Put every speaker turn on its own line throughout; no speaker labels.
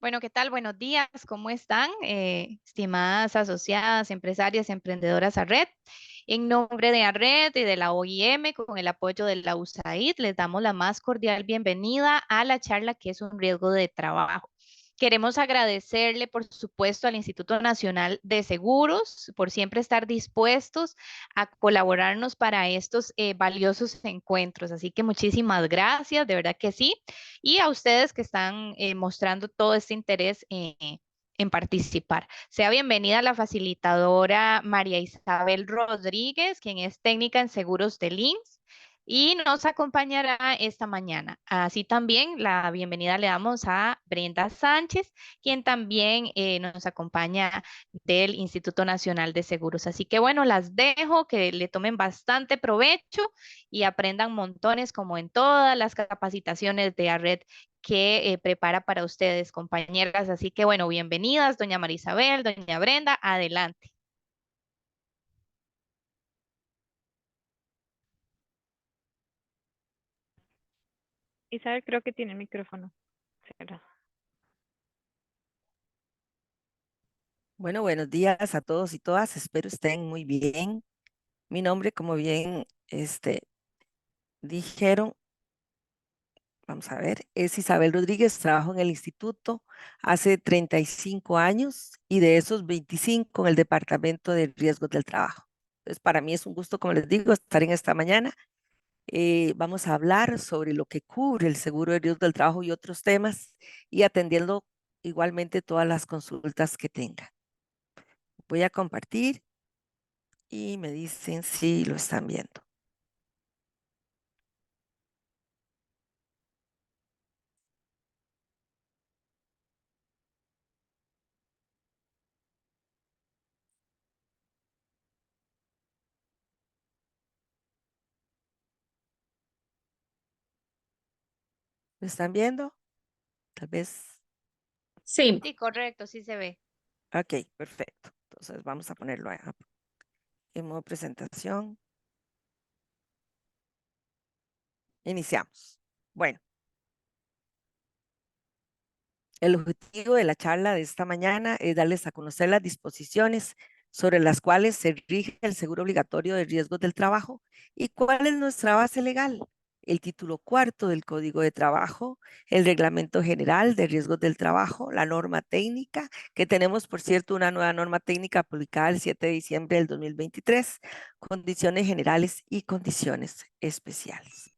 Bueno, ¿qué tal? Buenos días, ¿cómo están? Estimadas asociadas, empresarias, emprendedoras ARRED. En nombre de ARRED y de la OIM, con el apoyo de la USAID, les damos la más cordial bienvenida a la charla que es un riesgo de trabajo. Queremos agradecerle, por supuesto, al Instituto Nacional de Seguros por siempre estar dispuestos a colaborarnos para estos valiosos encuentros. Así que muchísimas gracias, de verdad que sí, y a ustedes que están mostrando todo este interés en participar. Sea bienvenida la facilitadora María Isabel Rodríguez, quien es técnica en seguros del INSS y nos acompañará esta mañana. Así también la bienvenida le damos a Brenda Sánchez, quien también nos acompaña del Instituto Nacional de Seguros. Así que bueno, las dejo, que le tomen bastante provecho y aprendan montones como en todas las capacitaciones de ARRED que prepara para ustedes, compañeras. Así que bueno, bienvenidas, doña Marisabel, doña Brenda, adelante.
Isabel creo que tiene el micrófono cerrado.
Bueno, buenos días a todos y todas. Espero estén muy bien. Mi nombre, como bien dijeron, vamos a ver, es Isabel Rodríguez. Trabajo en el instituto hace 35 años y de esos 25 en el Departamento de Riesgos del Trabajo. Entonces, para mí es un gusto, como les digo, estar en esta mañana. Vamos a hablar sobre lo que cubre el seguro de riesgos del trabajo y otros temas y atendiendo igualmente todas las consultas que tengan. Voy a compartir y me dicen si lo están viendo. ¿Lo están viendo? Tal vez.
Sí,
Sí, correcto, sí se ve.
Ok, perfecto. Entonces vamos a ponerlo en modo presentación. Iniciamos. Bueno, el objetivo de la charla de esta mañana es darles a conocer las disposiciones sobre las cuales se rige el seguro obligatorio de riesgos del trabajo y cuál es nuestra base legal. El título cuarto del Código de Trabajo, el Reglamento General de Riesgos del Trabajo, la norma técnica, que tenemos, por cierto, una nueva norma técnica publicada el 7 de diciembre del 2023, condiciones generales y condiciones especiales.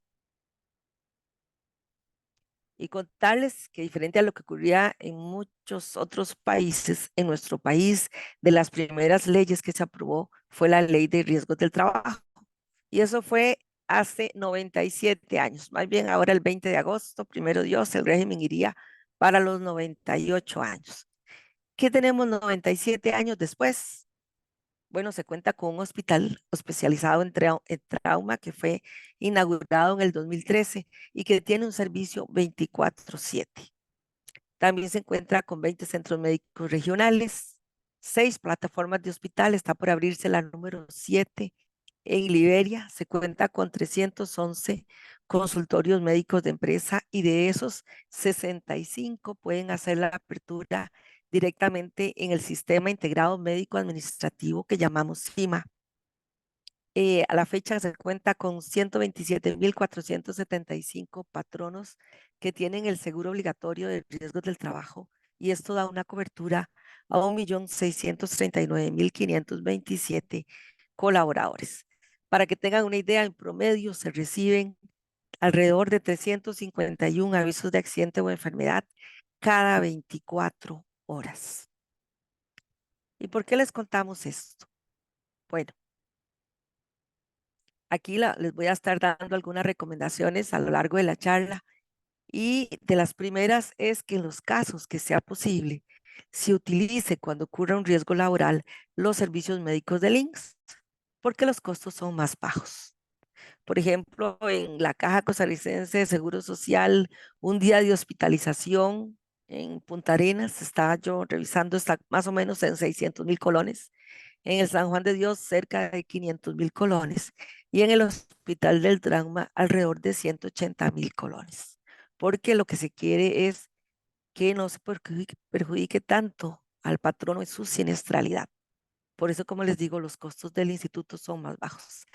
Y contarles que diferente a lo que ocurría en muchos otros países, en nuestro país, de las primeras leyes que se aprobó fue la Ley de Riesgos del Trabajo. Y eso fue hace 97 años. Más bien ahora el 20 de agosto, primero Dios, el régimen iría para los 98 años. ¿Qué tenemos 97 años después? Bueno, se cuenta con un hospital especializado en trauma que fue inaugurado en el 2013 y que tiene un servicio 24/7. También se encuentra con 20 centros médicos regionales, 6 plataformas de hospital, está por abrirse la número 7 en Liberia. Se cuenta con 311 consultorios médicos de empresa y de esos 65 pueden hacer la apertura directamente en el Sistema Integrado Médico Administrativo que llamamos CIMA. A la fecha se cuenta con 127.475 patronos que tienen el seguro obligatorio de riesgos del trabajo y esto da una cobertura a 1.639.527 colaboradores. Para que tengan una idea, en promedio se reciben alrededor de 351 avisos de accidente o enfermedad cada 24 horas. ¿Y por qué les contamos esto? Bueno, aquí les voy a estar dando algunas recomendaciones a lo largo de la charla y de las primeras es que en los casos que sea posible se utilice cuando ocurra un riesgo laboral los servicios médicos del INSS porque los costos son más bajos. Por ejemplo, en la Caja Costarricense de Seguro Social, un día de hospitalización en Punta Arenas, estaba yo revisando, está más o menos en 600.000 colones. En el San Juan de Dios, cerca de 500.000 colones. Y en el Hospital del Trauma, alrededor de 180.000 colones. Porque lo que se quiere es que no se perjudique tanto al patrono en su siniestralidad. Por eso, como les digo, los costos del instituto son más bajos.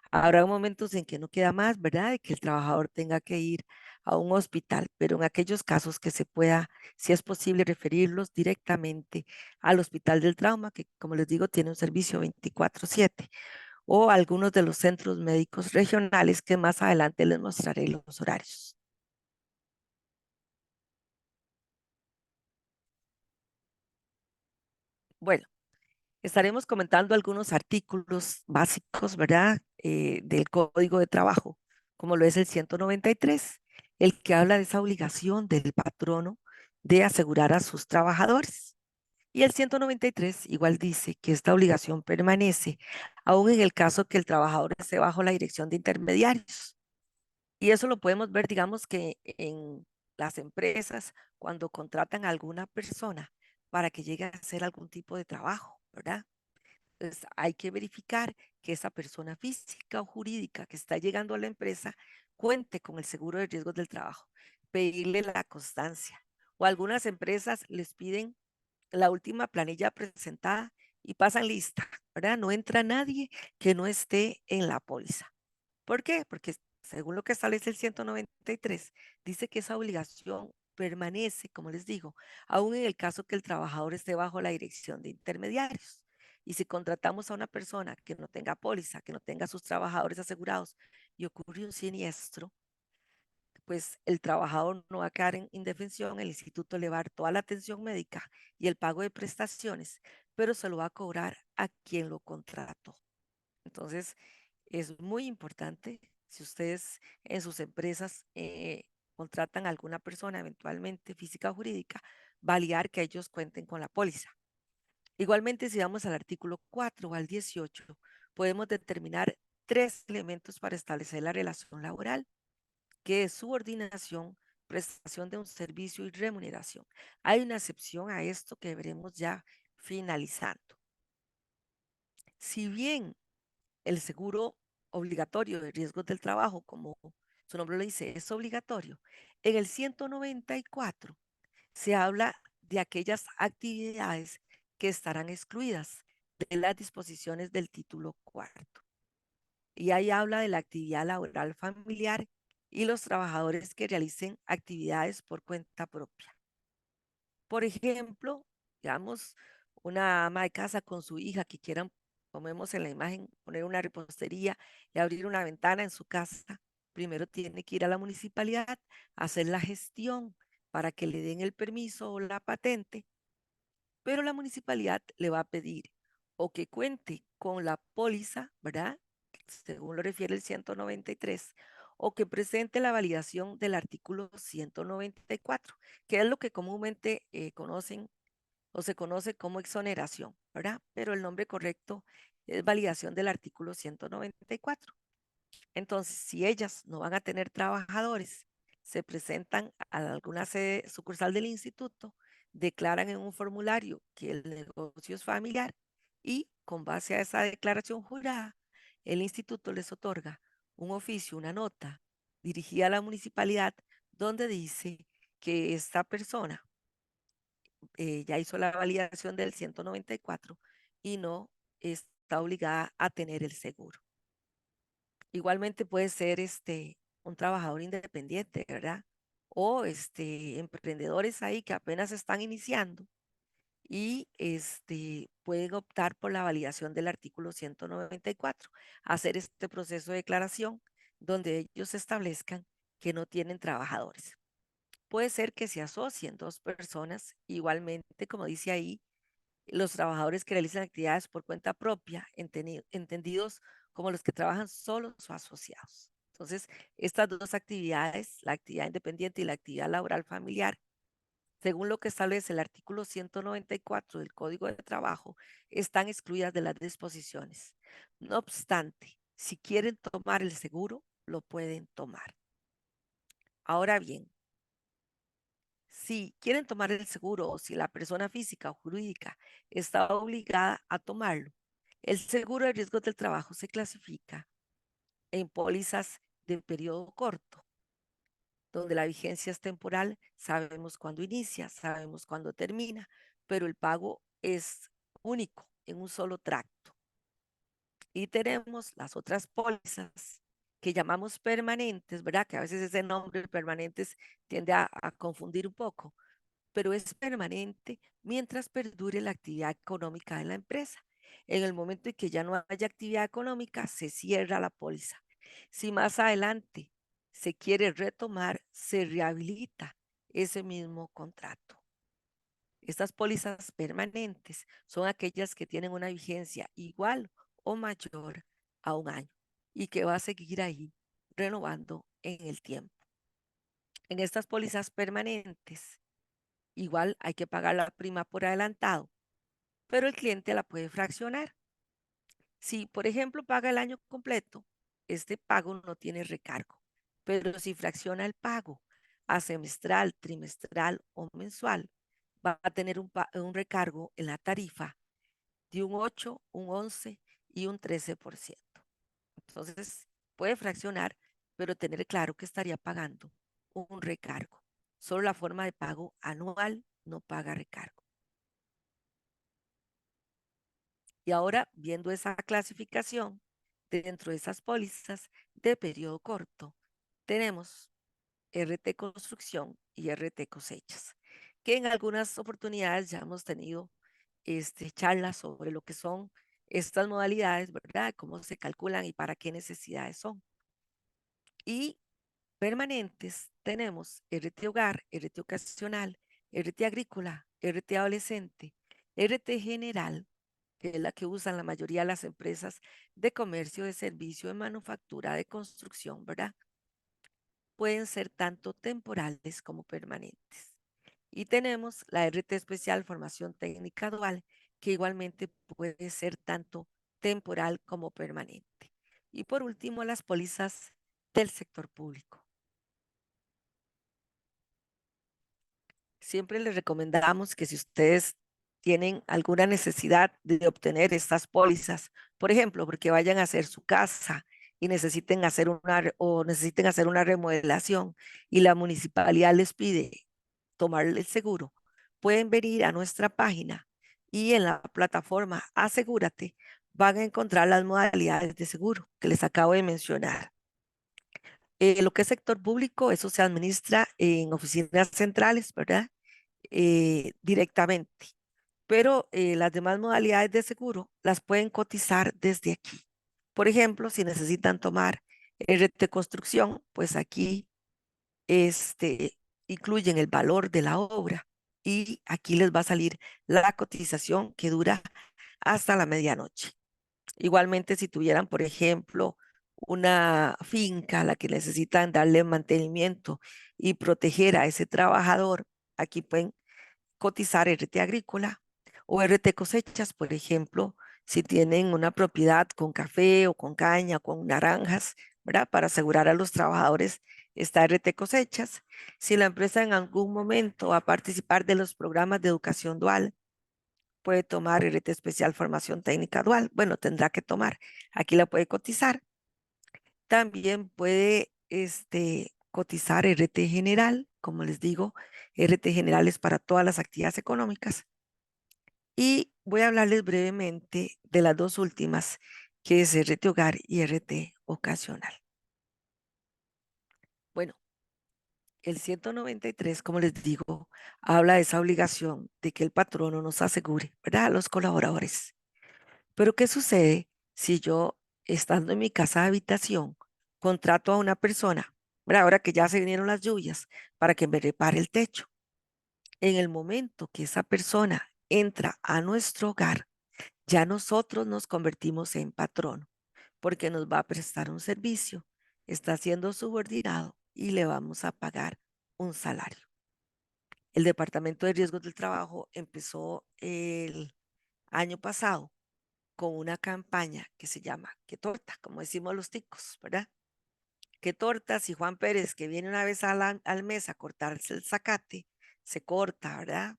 Habrá momentos en que no queda más, ¿verdad? De que el trabajador tenga que ir a un hospital, pero en aquellos casos que se pueda, si es posible, referirlos directamente al Hospital del Trauma, que como les digo, tiene un servicio 24/7, o algunos de los centros médicos regionales que más adelante les mostraré los horarios. Bueno, estaremos comentando algunos artículos básicos, ¿verdad? Del Código de Trabajo, como lo es el 193, el que habla de esa obligación del patrono de asegurar a sus trabajadores. Y el 193 igual dice que esta obligación permanece aún en el caso que el trabajador esté bajo la dirección de intermediarios. Y eso lo podemos ver, digamos que en las empresas cuando contratan a alguna persona para que llegue a hacer algún tipo de trabajo, ¿verdad? Entonces, hay que verificar que esa persona física o jurídica que está llegando a la empresa cuente con el seguro de riesgos del trabajo, pedirle la constancia. O algunas empresas les piden la última planilla presentada y pasan lista, ¿verdad? No entra nadie que no esté en la póliza. ¿Por qué? Porque según lo que establece el 193, dice que esa obligación permanece, como les digo, aún en el caso que el trabajador esté bajo la dirección de intermediarios. Y si contratamos a una persona que no tenga póliza, que no tenga sus trabajadores asegurados y ocurre un siniestro, pues el trabajador no va a quedar en indefensión, el instituto le va a dar toda la atención médica y el pago de prestaciones, pero se lo va a cobrar a quien lo contrató. Entonces, es muy importante si ustedes en sus empresas contratan a alguna persona, eventualmente física o jurídica, validar que ellos cuenten con la póliza. Igualmente, si vamos al artículo 4 o al 18, podemos determinar tres elementos para establecer la relación laboral, que es subordinación, prestación de un servicio y remuneración. Hay una excepción a esto que veremos ya finalizando. Si bien el seguro obligatorio de riesgos del trabajo, como su nombre lo dice, es obligatorio, en el 194 se habla de aquellas actividades que estarán excluidas de las disposiciones del título cuarto. Y ahí habla de la actividad laboral familiar y los trabajadores que realicen actividades por cuenta propia. Por ejemplo, digamos, una ama de casa con su hija que quieran, como vemos en la imagen, poner una repostería y abrir una ventana en su casa, primero tiene que ir a la municipalidad a hacer la gestión para que le den el permiso o la patente, pero la municipalidad le va a pedir o que cuente con la póliza, ¿verdad? Según lo refiere el 193, o que presente la validación del artículo 194, que es lo que comúnmente conocen o se conoce como exoneración, ¿verdad? Pero el nombre correcto es validación del artículo 194. Entonces, si ellas no van a tener trabajadores, se presentan a alguna sede sucursal del instituto, declaran en un formulario que el negocio es familiar y con base a esa declaración jurada, el instituto les otorga un oficio, una nota dirigida a la municipalidad donde dice que esta persona ya hizo la validación del 194 y no está obligada a tener el seguro. Igualmente puede ser un trabajador independiente, ¿verdad? O emprendedores ahí que apenas están iniciando y pueden optar por la validación del artículo 194, hacer este proceso de declaración donde ellos establezcan que no tienen trabajadores. Puede ser que se asocien dos personas, igualmente, como dice ahí, los trabajadores que realizan actividades por cuenta propia, entendidos como los que trabajan solos o asociados. Entonces, estas dos actividades, la actividad independiente y la actividad laboral familiar, según lo que establece el artículo 194 del Código de Trabajo, están excluidas de las disposiciones. No obstante, si quieren tomar el seguro, lo pueden tomar. Ahora bien, si quieren tomar el seguro o si la persona física o jurídica está obligada a tomarlo, el seguro de riesgos del trabajo se clasifica en pólizas de periodo corto, donde la vigencia es temporal, sabemos cuándo inicia, sabemos cuándo termina, pero el pago es único en un solo tracto. Y tenemos las otras pólizas que llamamos permanentes, ¿verdad? Que a veces ese nombre permanentes tiende a confundir un poco, pero es permanente mientras perdure la actividad económica de la empresa. En el momento en que ya no haya actividad económica, se cierra la póliza. Si más adelante se quiere retomar, se rehabilita ese mismo contrato. Estas pólizas permanentes son aquellas que tienen una vigencia igual o mayor a un año y que va a seguir ahí renovando en el tiempo. En estas pólizas permanentes, igual hay que pagar la prima por adelantado, pero el cliente la puede fraccionar. Si, por ejemplo, paga el año completo, este pago no tiene recargo, pero si fracciona el pago a semestral, trimestral o mensual, va a tener un recargo en la tarifa de un 8, un 11 y un 13%. Entonces, puede fraccionar, pero tener claro que estaría pagando un recargo. Solo la forma de pago anual no paga recargo. Y ahora, viendo esa clasificación dentro de esas pólizas de periodo corto, tenemos RT Construcción y RT Cosechas, que en algunas oportunidades ya hemos tenido charlas sobre lo que son estas modalidades, ¿verdad? Cómo se calculan y para qué necesidades son. Y permanentes tenemos RT Hogar, RT Ocasional, RT Agrícola, RT Adolescente, RT General, que es la que usan la mayoría de las empresas de comercio, de servicio, de manufactura, de construcción, ¿verdad? Pueden ser tanto temporales como permanentes. Y tenemos la RT especial Formación Técnica Dual, que igualmente puede ser tanto temporal como permanente. Y por último, las pólizas del sector público. Siempre les recomendamos que si ustedes tienen alguna necesidad de obtener estas pólizas, por ejemplo, porque vayan a hacer su casa y necesiten hacer una remodelación y la municipalidad les pide tomar el seguro, pueden venir a nuestra página y en la plataforma Asegúrate van a encontrar las modalidades de seguro que les acabo de mencionar. Lo que es sector público, eso se administra en oficinas centrales, ¿verdad? Directamente. Pero las demás modalidades de seguro las pueden cotizar desde aquí. Por ejemplo, si necesitan tomar RT Construcción, pues aquí incluyen el valor de la obra y aquí les va a salir la cotización que dura hasta la medianoche. Igualmente, si tuvieran, por ejemplo, una finca a la que necesitan darle mantenimiento y proteger a ese trabajador, aquí pueden cotizar RT agrícola o RT cosechas, por ejemplo, si tienen una propiedad con café o con caña, con naranjas, ¿verdad? Para asegurar a los trabajadores está RT cosechas. Si la empresa en algún momento va a participar de los programas de educación dual, puede tomar RT especial formación técnica dual. Bueno, tendrá que tomar. Aquí la puede cotizar. También puede cotizar RT general, como les digo, RT general es para todas las actividades económicas. Y voy a hablarles brevemente de las dos últimas, que es RT hogar y RT ocasional. Bueno, el 193, como les digo, habla de esa obligación de que el patrono nos asegure, ¿verdad? A los colaboradores. Pero ¿qué sucede si yo, estando en mi casa de habitación, contrato a una persona, ¿verdad? Ahora que ya se vinieron las lluvias, para que me repare el techo? En el momento que esa persona entra a nuestro hogar, ya nosotros nos convertimos en patrono, porque nos va a prestar un servicio, está siendo subordinado y le vamos a pagar un salario. El Departamento de Riesgos del Trabajo empezó el año pasado con una campaña que se llama "Qué torta", como decimos los ticos, ¿verdad? Qué torta si Juan Pérez, que viene una vez al mes a cortarse el zacate, se corta, ¿verdad?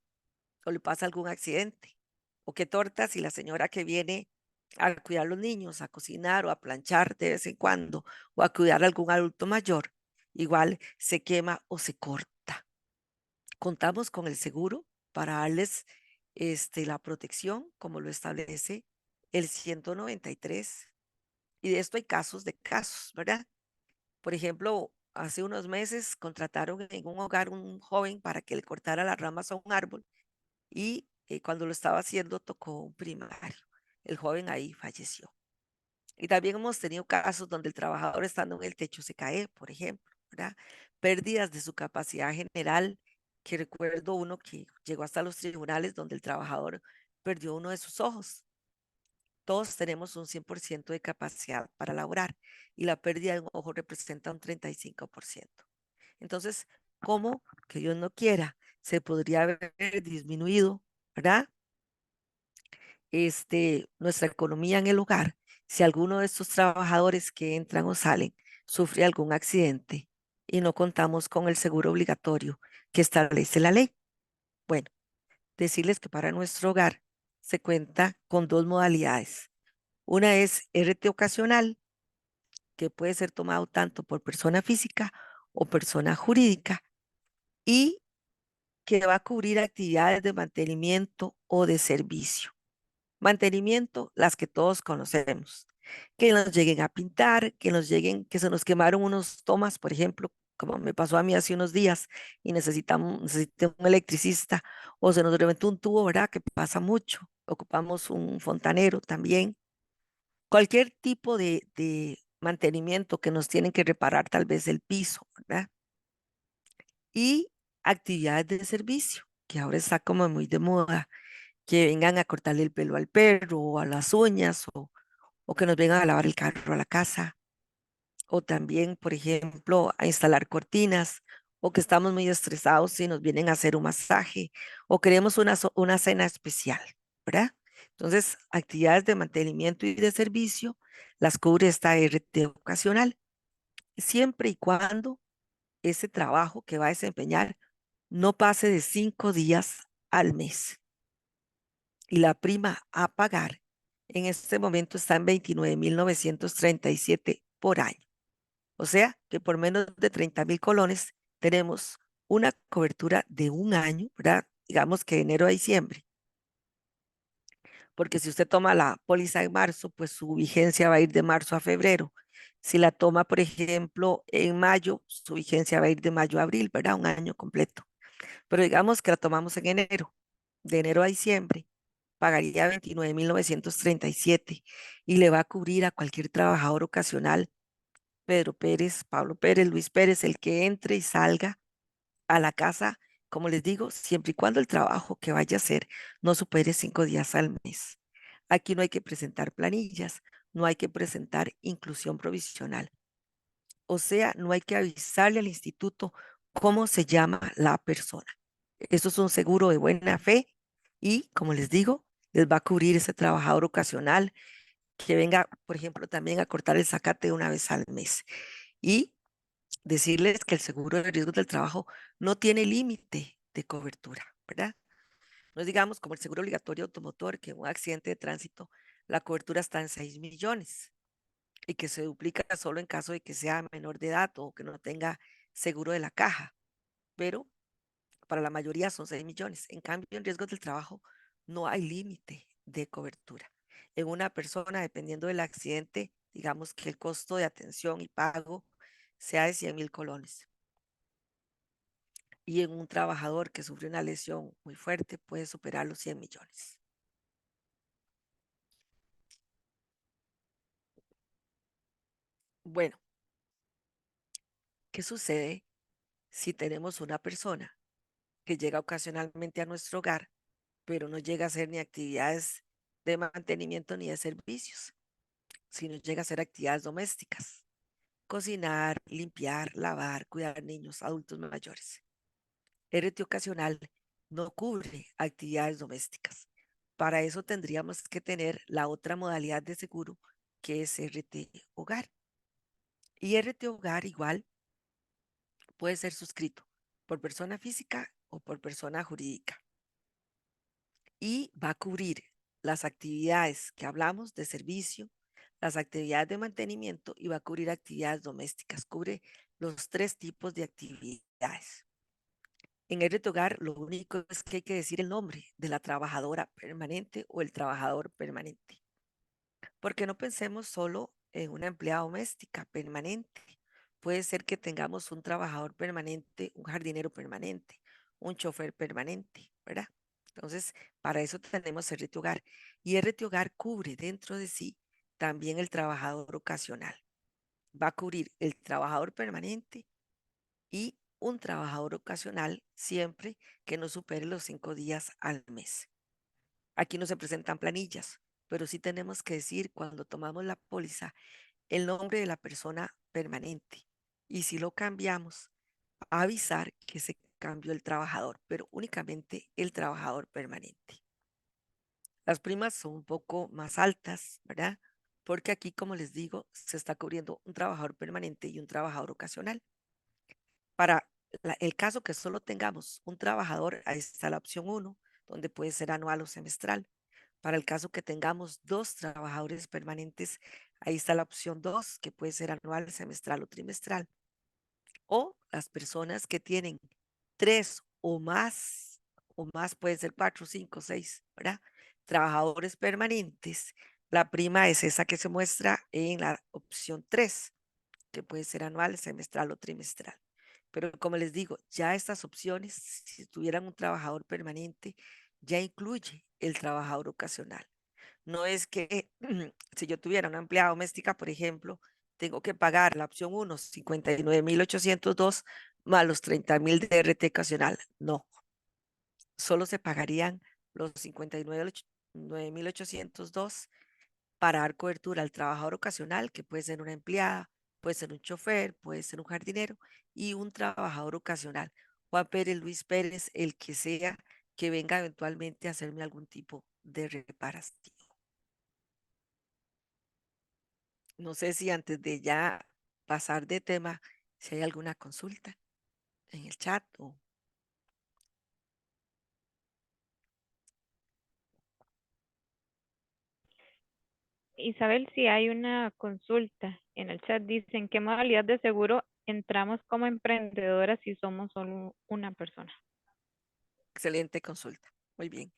O le pasa algún accidente. O qué torta si la señora que viene a cuidar a los niños, a cocinar o a planchar de vez en cuando, o a cuidar a algún adulto mayor, igual se quema o se corta. Contamos con el seguro para darles la protección, como lo establece el 193. Y de esto hay casos de casos, ¿verdad? Por ejemplo, hace unos meses contrataron en un hogar un joven para que le cortara las ramas a un árbol y cuando lo estaba haciendo tocó un primario. El joven ahí falleció. Y también hemos tenido casos donde el trabajador estando en el techo se cae, por ejemplo, ¿verdad? Pérdidas de su capacidad general, que recuerdo uno que llegó hasta los tribunales donde el trabajador perdió uno de sus ojos. Todos tenemos un 100% de capacidad para laborar y la pérdida de un ojo representa un 35%. Entonces, ¿cómo que Dios no quiera? Se podría haber disminuido, ¿verdad? Nuestra economía en el hogar si alguno de estos trabajadores que entran o salen sufre algún accidente y no contamos con el seguro obligatorio que establece la ley. Bueno, decirles que para nuestro hogar se cuenta con dos modalidades. Una es RT ocasional, que puede ser tomado tanto por persona física o persona jurídica y que va a cubrir actividades de mantenimiento o de servicio. Mantenimiento, las que todos conocemos. Que nos lleguen a pintar, que nos lleguen, que se nos quemaron unos tomas, por ejemplo, como me pasó a mí hace unos días y necesité un electricista o se nos reventó un tubo, ¿verdad? Que pasa mucho. Ocupamos un fontanero también. Cualquier tipo de mantenimiento que nos tienen que reparar tal vez el piso, ¿verdad? Y actividades de servicio, que ahora está como muy de moda, que vengan a cortarle el pelo al perro o a las uñas o que nos vengan a lavar el carro a la casa o también, por ejemplo, a instalar cortinas o que estamos muy estresados y nos vienen a hacer un masaje o queremos una cena especial, ¿verdad? Entonces, actividades de mantenimiento y de servicio las cubre esta RT ocasional, siempre y cuando ese trabajo que va a desempeñar no pase de 5 días al mes. Y la prima a pagar en este momento está en 29.937 por año. O sea que por menos de 30.000 colones tenemos una cobertura de un año, ¿verdad? Digamos que de enero a diciembre. Porque si usted toma la póliza en marzo, pues su vigencia va a ir de marzo a febrero. Si la toma, por ejemplo, en mayo, su vigencia va a ir de mayo a abril, ¿verdad? Un año completo. Pero digamos que la tomamos en enero, de enero a diciembre, pagaría 29.937 y le va a cubrir a cualquier trabajador ocasional, Pedro Pérez, Pablo Pérez, Luis Pérez, el que entre y salga a la casa, como les digo, siempre y cuando el trabajo que vaya a hacer no supere 5 días al mes. Aquí no hay que presentar planillas, no hay que presentar inclusión provisional. O sea, no hay que avisarle al instituto cómo se llama la persona. Eso es un seguro de buena fe y, como les digo, les va a cubrir ese trabajador ocasional que venga, por ejemplo, también a cortar el zacate una vez al mes. Y decirles que el seguro de riesgos del trabajo no tiene límite de cobertura, ¿verdad? No es, digamos, como el seguro obligatorio automotor, que en un accidente de tránsito la cobertura está en 6 millones y que se duplica solo en caso de que sea menor de edad o que no tenga seguro de la caja, pero para la mayoría son 6 millones. En cambio, en riesgos del trabajo no hay límite de cobertura. En una persona, dependiendo del accidente, digamos que el costo de atención y pago sea de 100.000 colones. Y en un trabajador que sufre una lesión muy fuerte puede superar los 100 millones. Bueno, ¿qué sucede si tenemos una persona que llega ocasionalmente a nuestro hogar, pero no llega a hacer ni actividades de mantenimiento ni de servicios, sino llega a hacer actividades domésticas? Cocinar, limpiar, lavar, cuidar niños, adultos mayores. RT ocasional no cubre actividades domésticas. Para eso tendríamos que tener la otra modalidad de seguro que es RT hogar. Y RT hogar igual puede ser suscrito por persona física o por persona jurídica. Y va a cubrir las actividades que hablamos de servicio, las actividades de mantenimiento y va a cubrir actividades domésticas. Cubre los 3 tipos de actividades. En el reto hogar, lo único es que hay que decir el nombre de la trabajadora permanente o el trabajador permanente. Porque no pensemos solo en una empleada doméstica permanente. Puede ser que tengamos un trabajador permanente, un jardinero permanente, un chofer permanente, ¿verdad? Entonces, para eso tenemos el reto hogar. Y el reto hogar cubre dentro de sí también el trabajador ocasional. Va a cubrir el trabajador permanente y un trabajador ocasional siempre que no supere los 5 días al mes. Aquí no se presentan planillas, pero sí tenemos que decir cuando tomamos la póliza el nombre de la persona permanente. Y si lo cambiamos, avisar que se cambió el trabajador, pero únicamente el trabajador permanente. Las primas son un poco más altas, ¿verdad? Porque aquí, como les digo, se está cubriendo un trabajador permanente y un trabajador ocasional. Para el caso que solo tengamos un trabajador, ahí está la opción 1, donde puede ser anual o semestral. Para el caso que tengamos 2 trabajadores permanentes, ahí está la opción 2, que puede ser anual, semestral o trimestral. O las personas que tienen 3 o más puede ser 4, 5, 6, ¿verdad? Trabajadores permanentes. La prima es esa que se muestra en la opción 3, que puede ser anual, semestral o trimestral. Pero como les digo, ya estas opciones, si tuvieran un trabajador permanente, ya incluye el trabajador ocasional. No es que si yo tuviera una empleada doméstica, por ejemplo, tengo que pagar la opción 1, 59.802 más los 30.000 de RT ocasional. No, solo se pagarían los 59.802 para dar cobertura al trabajador ocasional, que puede ser una empleada, puede ser un chofer, puede ser un jardinero y un trabajador ocasional. Juan Pérez, Luis Pérez, el que sea que venga eventualmente a hacerme algún tipo de reparación. No sé si antes de ya pasar de tema, si hay alguna consulta en el chat o
Isabel, si hay una consulta en el chat, dice, ¿en qué modalidad de seguro entramos como emprendedora si somos solo una persona?
excelente consulta. Muy bien.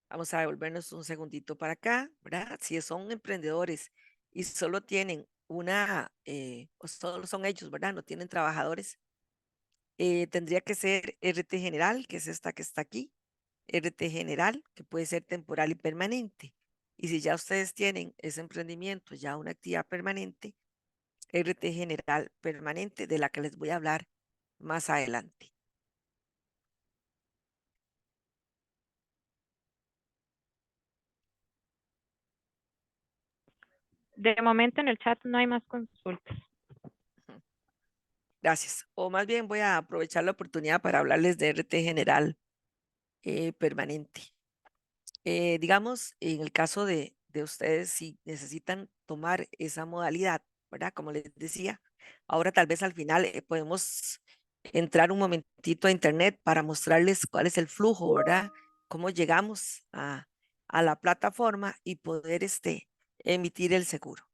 Vamos a devolvernos un segundito para acá, ¿verdad? Si son emprendedores y solo tienen o solo son ellos, ¿verdad? No tienen trabajadores, tendría que ser RT general, que es esta que está aquí, RT general, que puede ser temporal y permanente. Y si ya ustedes tienen ese emprendimiento, ya una actividad permanente, RT general permanente, de la que les voy a hablar más adelante.
De momento en el chat no hay más consultas.
Gracias. O más bien voy a aprovechar la oportunidad para hablarles de RT general permanente. Digamos, en el caso de ustedes, si necesitan tomar esa modalidad, ¿verdad? Como les decía, ahora tal vez al final podemos entrar un momentito a internet para mostrarles cuál es el flujo, ¿verdad? Cómo llegamos a la plataforma y poder emitir el seguro.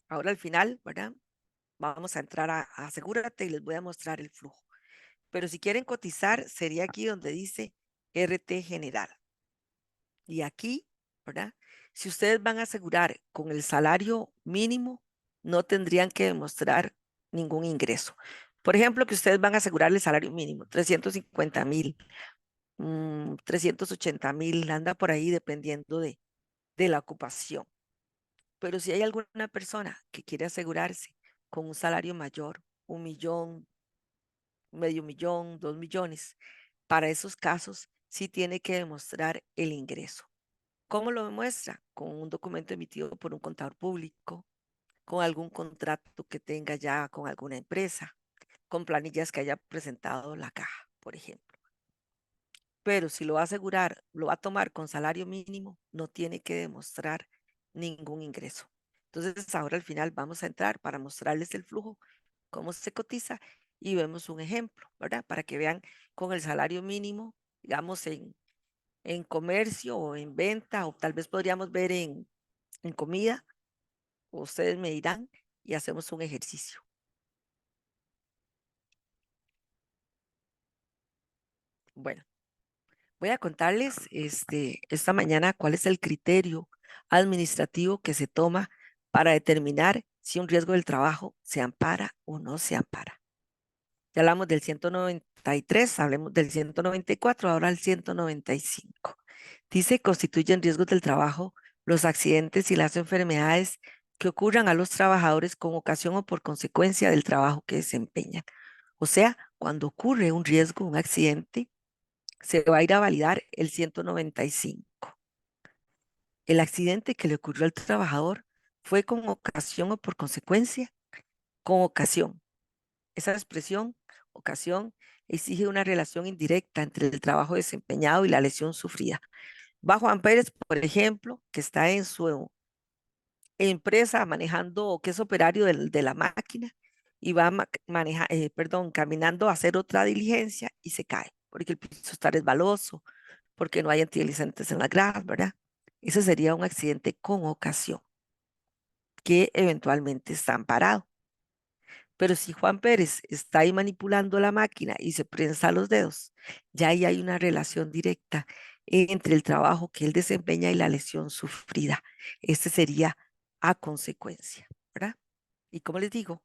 Ahora al final, ¿verdad? Vamos a entrar a Asegúrate y les voy a mostrar el flujo. Pero si quieren cotizar, sería aquí donde dice RT general. Y aquí, ¿verdad? Si ustedes van a asegurar con el salario mínimo, no tendrían que demostrar ningún ingreso. Por ejemplo, que ustedes van a asegurar el salario mínimo, 350,000, 380,000, anda por ahí dependiendo de la ocupación. Pero si hay alguna persona que quiere asegurarse con un salario mayor, 1,000,000, medio millón, 2 millones, para esos casos sí tiene que demostrar el ingreso. ¿Cómo lo demuestra? Con un documento emitido por un contador público, con algún contrato que tenga ya con alguna empresa, con planillas que haya presentado la caja, por ejemplo. Pero si lo va a asegurar, lo va a tomar con salario mínimo, no tiene que demostrar ningún ingreso. Entonces, ahora al final vamos a entrar para mostrarles el flujo, cómo se cotiza y vemos un ejemplo, ¿verdad? Para que vean con el salario mínimo, digamos, en comercio o en venta, o tal vez podríamos ver en comida, ustedes me dirán y hacemos un ejercicio. Bueno, voy a contarles esta mañana cuál es el criterio administrativo que se toma para determinar si un riesgo del trabajo se ampara o no se ampara. Ya hablamos del 193, hablemos del 194, ahora el 195. Dice, constituyen riesgos del trabajo los accidentes y las enfermedades que ocurran a los trabajadores con ocasión o por consecuencia del trabajo que desempeñan. O sea, cuando ocurre un riesgo, un accidente, se va a ir a validar el 195. El accidente que le ocurrió al trabajador fue con ocasión o por consecuencia, con ocasión. Esa expresión, ocasión, exige una relación indirecta entre el trabajo desempeñado y la lesión sufrida. Va Juan Pérez, por ejemplo, que está en su empresa manejando, que es operario de la máquina, y va caminando a hacer otra diligencia y se cae, porque el piso está resbaloso, porque no hay antideslizantes en la grava, ¿verdad? Ese sería un accidente con ocasión, que eventualmente está amparado. Pero si Juan Pérez está ahí manipulando la máquina y se prensa los dedos, ya ahí hay una relación directa entre el trabajo que él desempeña y la lesión sufrida. Este sería a consecuencia, ¿verdad? Y como les digo,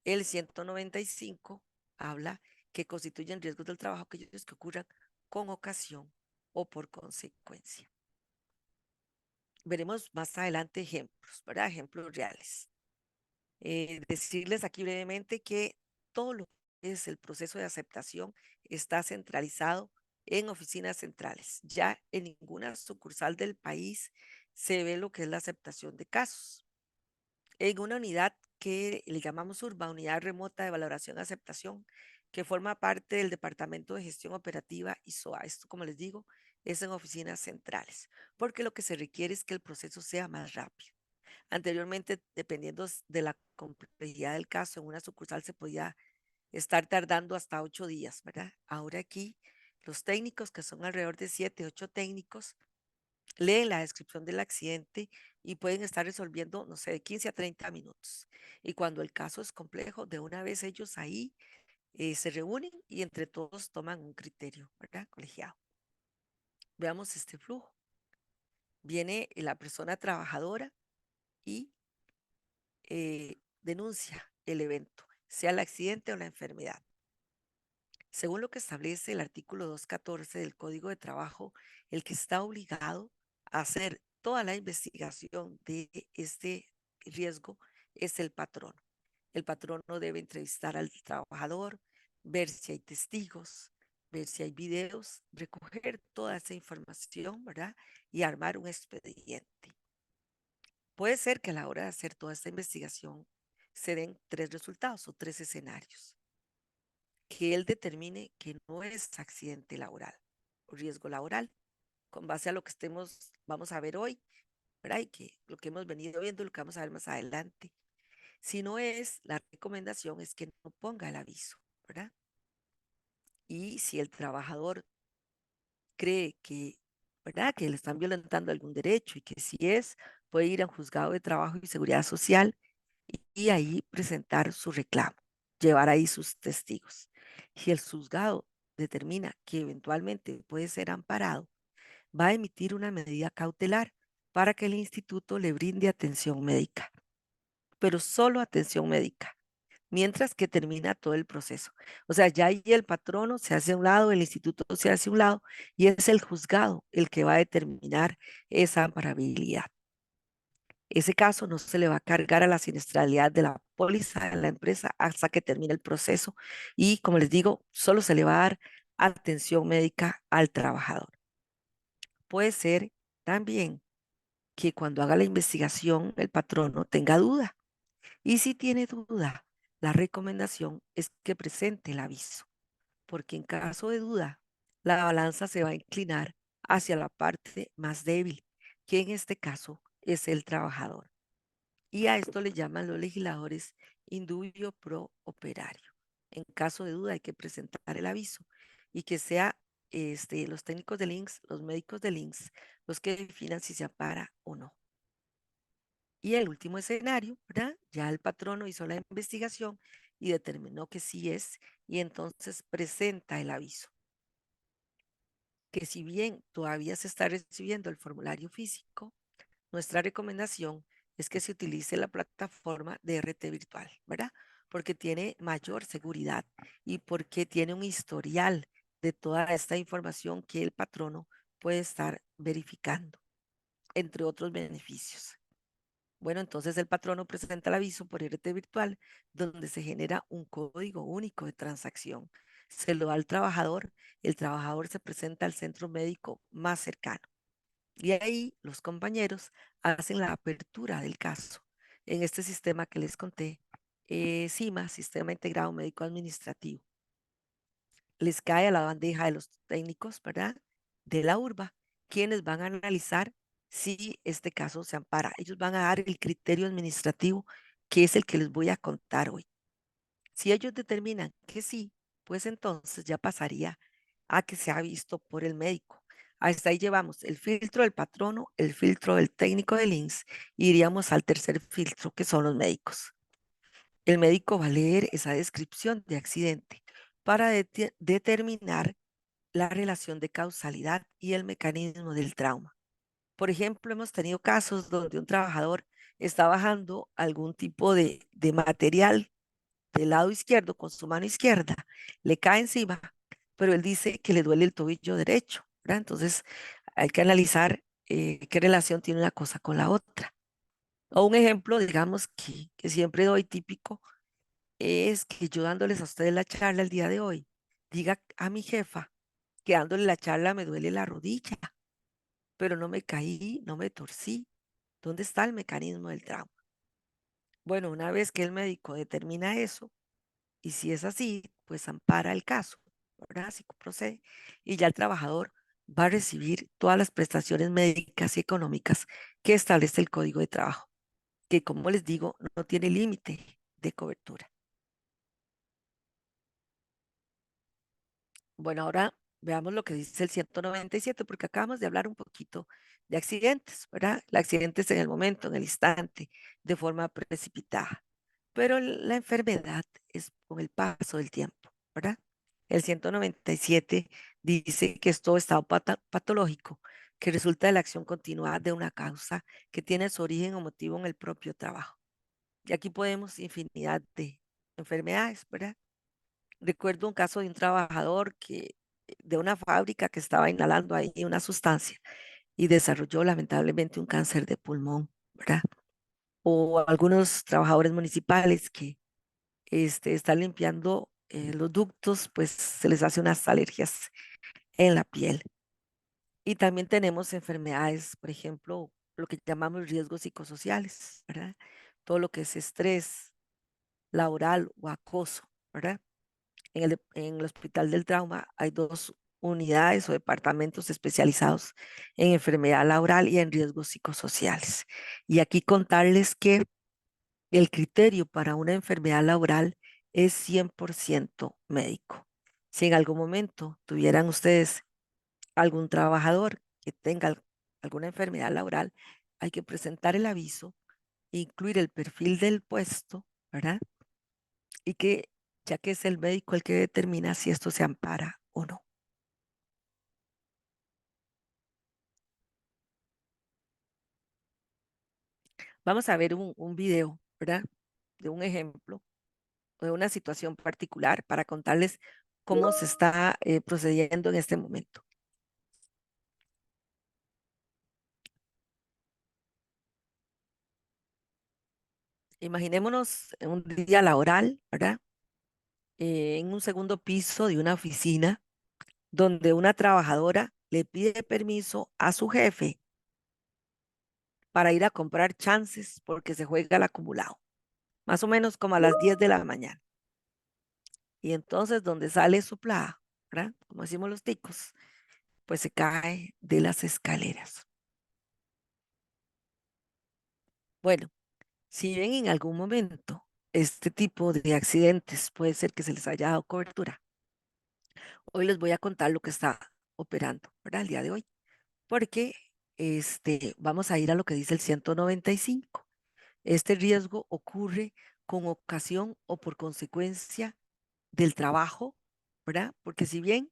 el 195 habla que constituyen riesgos del trabajo aquellos que ocurran con ocasión o por consecuencia. Veremos más adelante ejemplos, ¿verdad? Ejemplos reales. Decirles aquí brevemente que todo lo que es el proceso de aceptación está centralizado en oficinas centrales. Ya en ninguna sucursal del país se ve lo que es la aceptación de casos. En una unidad que le llamamos URBA, Unidad Remota de Valoración y Aceptación, que forma parte del Departamento de Gestión Operativa y SOA. Esto, como les digo, es en oficinas centrales, porque lo que se requiere es que el proceso sea más rápido. Anteriormente, dependiendo de la complejidad del caso, en una sucursal se podía estar tardando hasta 8 días, ¿verdad? Ahora aquí, los técnicos, que son alrededor de 7, 8 técnicos, leen la descripción del accidente y pueden estar resolviendo, no sé, de 15 a 30 minutos. Y cuando el caso es complejo, de una vez ellos ahí se reúnen y entre todos toman un criterio, ¿verdad? Colegiado. Veamos este flujo. Viene la persona trabajadora y denuncia el evento, sea el accidente o la enfermedad. Según lo que establece el artículo 214 del Código de Trabajo, el que está obligado a hacer toda la investigación de este riesgo es el patrono. El patrono debe entrevistar al trabajador, ver si hay testigos, ver si hay videos, recoger toda esa información, ¿verdad? Y armar un expediente. Puede ser que a la hora de hacer toda esta investigación se den 3 resultados o 3 escenarios. Que él determine que no es accidente laboral o riesgo laboral, con base a lo que vamos a ver hoy, ¿verdad? Y que lo que hemos venido viendo, lo que vamos a ver más adelante. Si no es, la recomendación es que no ponga el aviso, ¿verdad? Y si el trabajador cree que, ¿verdad? Que le están violentando algún derecho y que si es, puede ir a un juzgado de trabajo y seguridad social y ahí presentar su reclamo, llevar ahí sus testigos. Si el juzgado determina que eventualmente puede ser amparado, va a emitir una medida cautelar para que el instituto le brinde atención médica, pero solo atención médica, mientras que termina todo el proceso. O sea, ya ahí el patrono se hace a un lado, el instituto se hace a un lado y es el juzgado el que va a determinar esa amparabilidad. Ese caso no se le va a cargar a la siniestralidad de la póliza de la empresa hasta que termine el proceso y, como les digo, solo se le va a dar atención médica al trabajador. Puede ser también que cuando haga la investigación el patrono tenga duda y si tiene duda, la recomendación es que presente el aviso, porque en caso de duda, la balanza se va a inclinar hacia la parte más débil, que en este caso es el trabajador. Y a esto le llaman los legisladores indubio pro operario. En caso de duda hay que presentar el aviso y que sea los técnicos de links, los médicos de links, los que definan si se ampara o no. Y el último escenario, ¿verdad? Ya el patrono hizo la investigación y determinó que sí es y entonces presenta el aviso. que si bien todavía se está recibiendo el formulario físico, nuestra recomendación es que se utilice la plataforma de RT virtual, ¿verdad? Porque tiene mayor seguridad y porque tiene un historial de toda esta información que el patrono puede estar verificando, entre otros beneficios. Bueno, entonces el patrono presenta el aviso por RT virtual, donde se genera un código único de transacción. Se lo da al trabajador, el trabajador se presenta al centro médico más cercano. Y ahí los compañeros hacen la apertura del caso en este sistema que les conté, SIMA, Sistema Integrado Médico Administrativo. Les cae a la bandeja de los técnicos, ¿verdad? De la URBA, quienes van a analizar si este caso se ampara. Ellos van a dar el criterio administrativo, que es el que les voy a contar hoy. Si ellos determinan que sí, pues entonces ya pasaría a que se ha visto por el médico. Hasta ahí llevamos el filtro del patrono, el filtro del técnico del INSS, y iríamos al tercer filtro, que son los médicos. El médico va a leer esa descripción de accidente para determinar la relación de causalidad y el mecanismo del trauma. Por ejemplo, hemos tenido casos donde un trabajador está bajando algún tipo de material del lado izquierdo con su mano izquierda, le cae encima, pero él dice que le duele el tobillo derecho, ¿verdad? Entonces hay que analizar qué relación tiene una cosa con la otra. O un ejemplo, digamos, que siempre doy típico, es que yo dándoles a ustedes la charla el día de hoy, diga a mi jefa que dándole la charla me duele la rodilla, pero no me caí, no me torcí. ¿Dónde está el mecanismo del trauma? Bueno, una vez que el médico determina eso, y si es así, pues ampara el caso, ¿verdad? Así procede. Y ya el trabajador va a recibir todas las prestaciones médicas y económicas que establece el Código de Trabajo, que como les digo, no tiene límite de cobertura. Bueno, ahora veamos lo que dice el 197, porque acabamos de hablar un poquito de accidentes, ¿verdad? El accidente es en el momento, en el instante, de forma precipitada, pero la enfermedad es con el paso del tiempo, ¿verdad? El 197 dice que es todo estado patológico que resulta de la acción continuada de una causa que tiene su origen o motivo en el propio trabajo. Y aquí podemos infinidad de enfermedades, ¿verdad? Recuerdo un caso de un trabajador de una fábrica que estaba inhalando ahí una sustancia y desarrolló lamentablemente un cáncer de pulmón, ¿verdad? O algunos trabajadores municipales que están limpiando los ductos, pues se les hace unas alergias en la piel. Y también tenemos enfermedades, por ejemplo, lo que llamamos riesgos psicosociales, ¿verdad? Todo lo que es estrés laboral o acoso, ¿verdad? En el Hospital del Trauma hay 2 unidades o departamentos especializados en enfermedad laboral y en riesgos psicosociales. Y aquí contarles que el criterio para una enfermedad laboral es 100% médico. Si en algún momento tuvieran ustedes algún trabajador que tenga alguna enfermedad laboral, hay que presentar el aviso, incluir el perfil del puesto, ¿verdad? Y que ya que es el médico el que determina si esto se ampara o no. Vamos a ver un video, ¿verdad? De un ejemplo o de una situación particular para contarles cómo se está procediendo en este momento. Imaginémonos un día laboral, ¿verdad? En un segundo piso de una oficina donde una trabajadora le pide permiso a su jefe para ir a comprar chances porque se juega el acumulado, más o menos como a las 10 de la mañana. Y entonces donde sale soplada, ¿verdad? Como decimos los ticos, pues se cae de las escaleras. Bueno, si ven en algún momento este tipo de accidentes, puede ser que se les haya dado cobertura. Hoy les voy a contar lo que está operando, ¿verdad? El día de hoy, porque vamos a ir a lo que dice el 195. Este riesgo ocurre con ocasión o por consecuencia del trabajo, ¿verdad? Porque si bien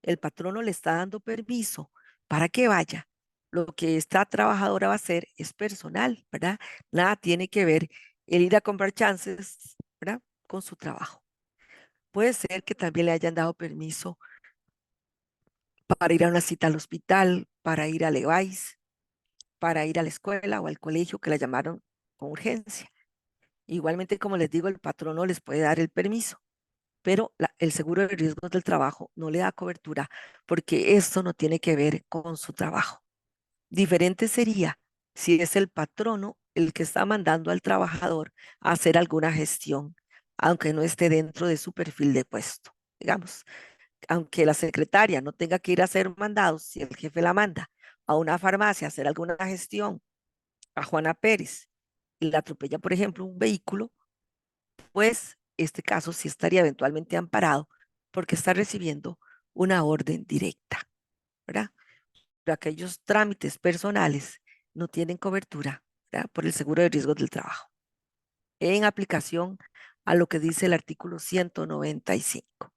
el patrono le está dando permiso para que vaya, lo que esta trabajadora va a hacer es personal, ¿verdad? Nada tiene que ver el ir a comprar chances, ¿verdad? Con su trabajo. Puede ser que también le hayan dado permiso para ir a una cita al hospital, para ir al EVAIS, para ir a la escuela o al colegio que la llamaron con urgencia. Igualmente, como les digo, el patrono les puede dar el permiso, pero el seguro de riesgos del trabajo no le da cobertura porque esto no tiene que ver con su trabajo. Diferente sería si es el patrono el que está mandando al trabajador a hacer alguna gestión, aunque no esté dentro de su perfil de puesto. Digamos, aunque la secretaria no tenga que ir a hacer mandados, si el jefe la manda a una farmacia a hacer alguna gestión, a Juana Pérez, y la atropella, por ejemplo, un vehículo, pues este caso sí estaría eventualmente amparado porque está recibiendo una orden directa, ¿verdad? Pero aquellos trámites personales no tienen cobertura, ¿verdad? Por el seguro de riesgos del trabajo, en aplicación a lo que dice el artículo 195.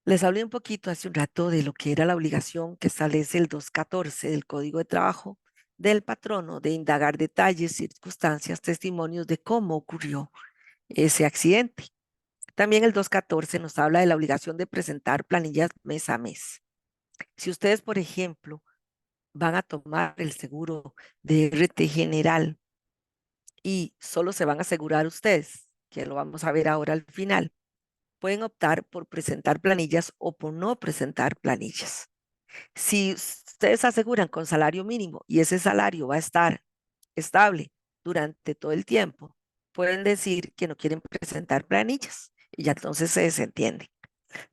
Les hablé un poquito hace un rato de lo que era la obligación que establece el 214 del Código de Trabajo del patrono de indagar detalles, circunstancias, testimonios de cómo ocurrió ese accidente. También el 214 nos habla de la obligación de presentar planillas mes a mes. Si ustedes, por ejemplo, van a tomar el seguro de RT general y solo se van a asegurar ustedes, que lo vamos a ver ahora al final, pueden optar por presentar planillas o por no presentar planillas. Si ustedes aseguran con salario mínimo y ese salario va a estar estable durante todo el tiempo, pueden decir que no quieren presentar planillas y ya entonces se desentiende.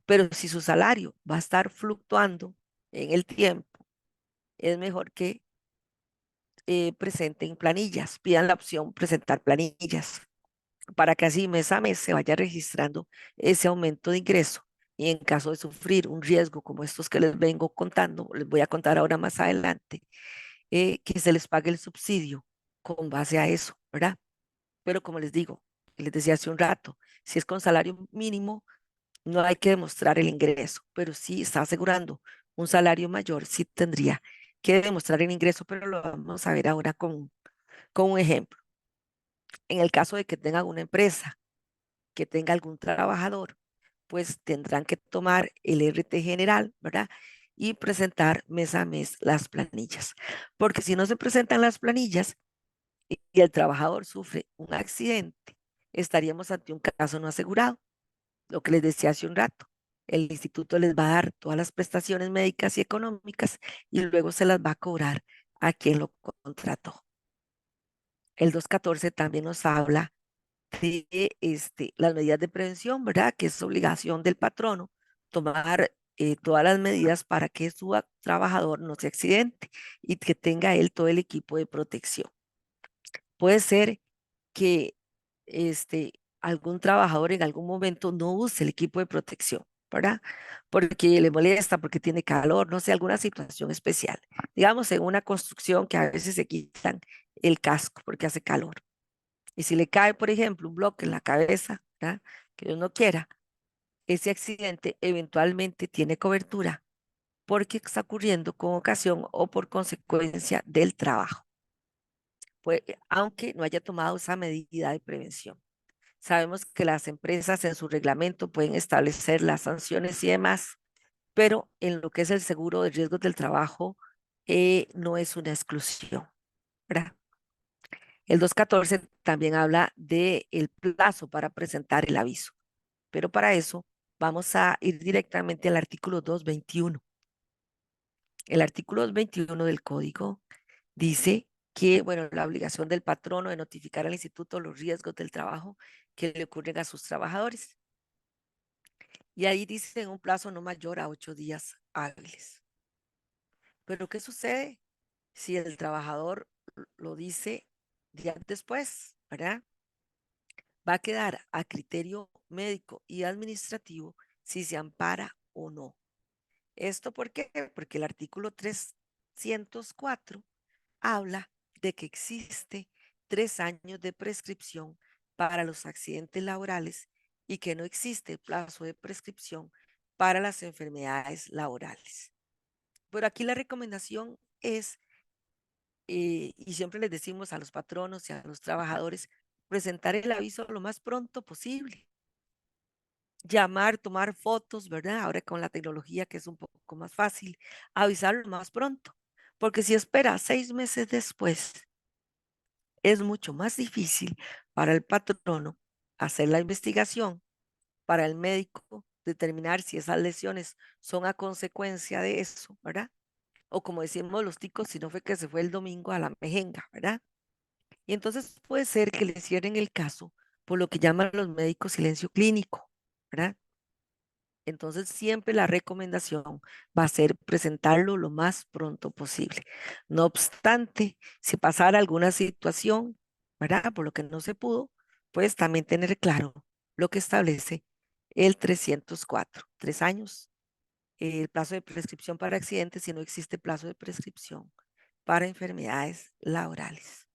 Pero si su salario va a estar fluctuando en el tiempo, es mejor que presenten planillas, pidan la opción presentar planillas para que así mes a mes se vaya registrando ese aumento de ingreso. Y en caso de sufrir un riesgo como estos que les vengo contando, les voy a contar ahora más adelante, que se les pague el subsidio con base a eso, ¿verdad? Pero como les digo, les decía hace un rato, si es con salario mínimo, no hay que demostrar el ingreso, pero si está asegurando un salario mayor, sí tendría que demostrar el ingreso, pero lo vamos a ver ahora con un ejemplo. En el caso de que tengan una empresa, que tenga algún trabajador, pues tendrán que tomar el RT general, ¿verdad? Y presentar mes a mes las planillas. Porque si no se presentan las planillas y el trabajador sufre un accidente, estaríamos ante un caso no asegurado. Lo que les decía hace un rato. El instituto les va a dar todas las prestaciones médicas y económicas y luego se las va a cobrar a quien lo contrató. El 214 también nos habla de las medidas de prevención, ¿verdad? Que es obligación del patrono tomar todas las medidas para que su trabajador no se accidente y que tenga él todo el equipo de protección. Puede ser que algún trabajador en algún momento no use el equipo de protección, ¿verdad? Porque le molesta, porque tiene calor, no sé, alguna situación especial. Digamos, en una construcción que a veces se quitan el casco porque hace calor. Y si le cae, por ejemplo, un bloque en la cabeza, ¿verdad? Que Dios no quiera, ese accidente eventualmente tiene cobertura porque está ocurriendo con ocasión o por consecuencia del trabajo, pues, aunque no haya tomado esa medida de prevención. Sabemos que las empresas en su reglamento pueden establecer las sanciones y demás, pero en lo que es el seguro de riesgos del trabajo no es una exclusión, ¿verdad? El 214 también habla del plazo para presentar el aviso, pero para eso vamos a ir directamente al artículo 221. El artículo 221 del código dice que, bueno, la obligación del patrono de notificar al instituto los riesgos del trabajo que le ocurren a sus trabajadores. Y ahí dice en un plazo no mayor a 8 días hábiles. Pero ¿qué sucede si el trabajador lo dice días después, ¿verdad? Va a quedar a criterio médico y administrativo si se ampara o no. ¿Esto por qué? Porque el artículo 304 habla de que existe 3 años de prescripción para los accidentes laborales y que no existe plazo de prescripción para las enfermedades laborales. Pero aquí la recomendación es, y siempre les decimos a los patronos y a los trabajadores, presentar el aviso lo más pronto posible. Llamar, tomar fotos, ¿verdad? Ahora con la tecnología que es un poco más fácil, avisar lo más pronto. Porque si espera 6 meses después, es mucho más difícil para el patrono hacer la investigación, para el médico determinar si esas lesiones son a consecuencia de eso, ¿verdad? O como decimos los ticos, si no fue que se fue el domingo a la mejenga, ¿verdad? Y entonces puede ser que le cierren el caso por lo que llaman los médicos silencio clínico, ¿verdad? Entonces siempre la recomendación va a ser presentarlo lo más pronto posible. No obstante, si pasara alguna situación, ¿verdad? Por lo que no se pudo, pues también tener claro lo que establece el 304, 3 años, el plazo de prescripción para accidentes si no existe plazo de prescripción para enfermedades laborales.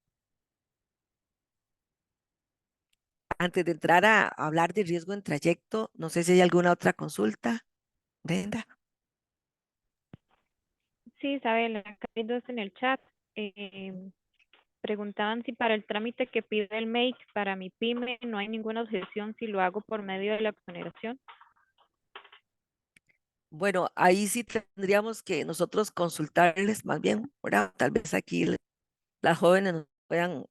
Antes de entrar a hablar de riesgo en trayecto, no sé si hay alguna otra consulta, Brenda.
Sí, Isabel, acá hay dos en el chat. Preguntaban si para el trámite que pide el MAKE para mi pyme no hay ninguna objeción si lo hago por medio de la exoneración.
Bueno, ahí sí tendríamos que nosotros consultarles más bien, ¿verdad? Tal vez aquí las jóvenes nos puedan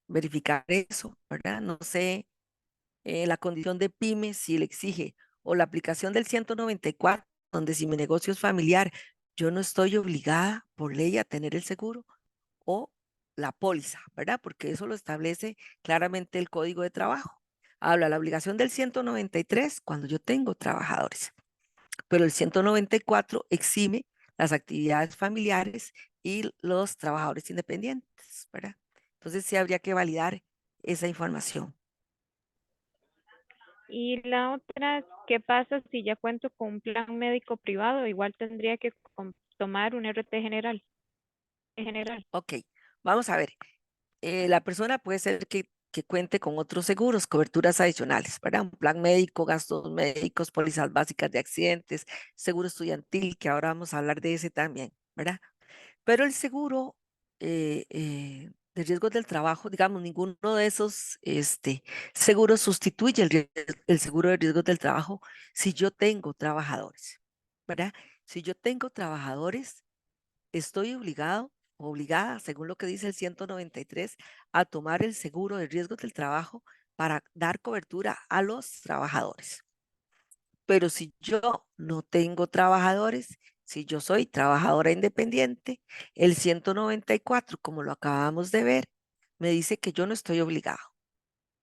verificar eso, ¿verdad? No sé, la condición de pyme, si le exige, o la aplicación del 194, donde si mi negocio es familiar, yo no estoy obligada por ley a tener el seguro, o la póliza, ¿verdad? Porque eso lo establece claramente el Código de Trabajo. Habla la obligación del 193 cuando yo tengo trabajadores, pero el 194 exime las actividades familiares y los trabajadores independientes, ¿verdad? Entonces sí habría que validar esa información.
Y la otra es, ¿qué pasa si ya cuento con un plan médico privado? Igual tendría que tomar un RT general. General.
Ok, vamos a ver. La persona puede ser que cuente con otros seguros, coberturas adicionales, ¿verdad? Un plan médico, gastos médicos, pólizas básicas de accidentes, seguro estudiantil, que ahora vamos a hablar de ese también, ¿verdad? Pero el seguro de riesgos del trabajo, digamos, ninguno de esos seguros sustituye el seguro de riesgos del trabajo si yo tengo trabajadores, ¿verdad? Si yo tengo trabajadores, estoy obligado o obligada, según lo que dice el 193, a tomar el seguro de riesgos del trabajo para dar cobertura a los trabajadores. Pero si yo no tengo trabajadores, si yo soy trabajadora independiente, el 194, como lo acabamos de ver, me dice que yo no estoy obligado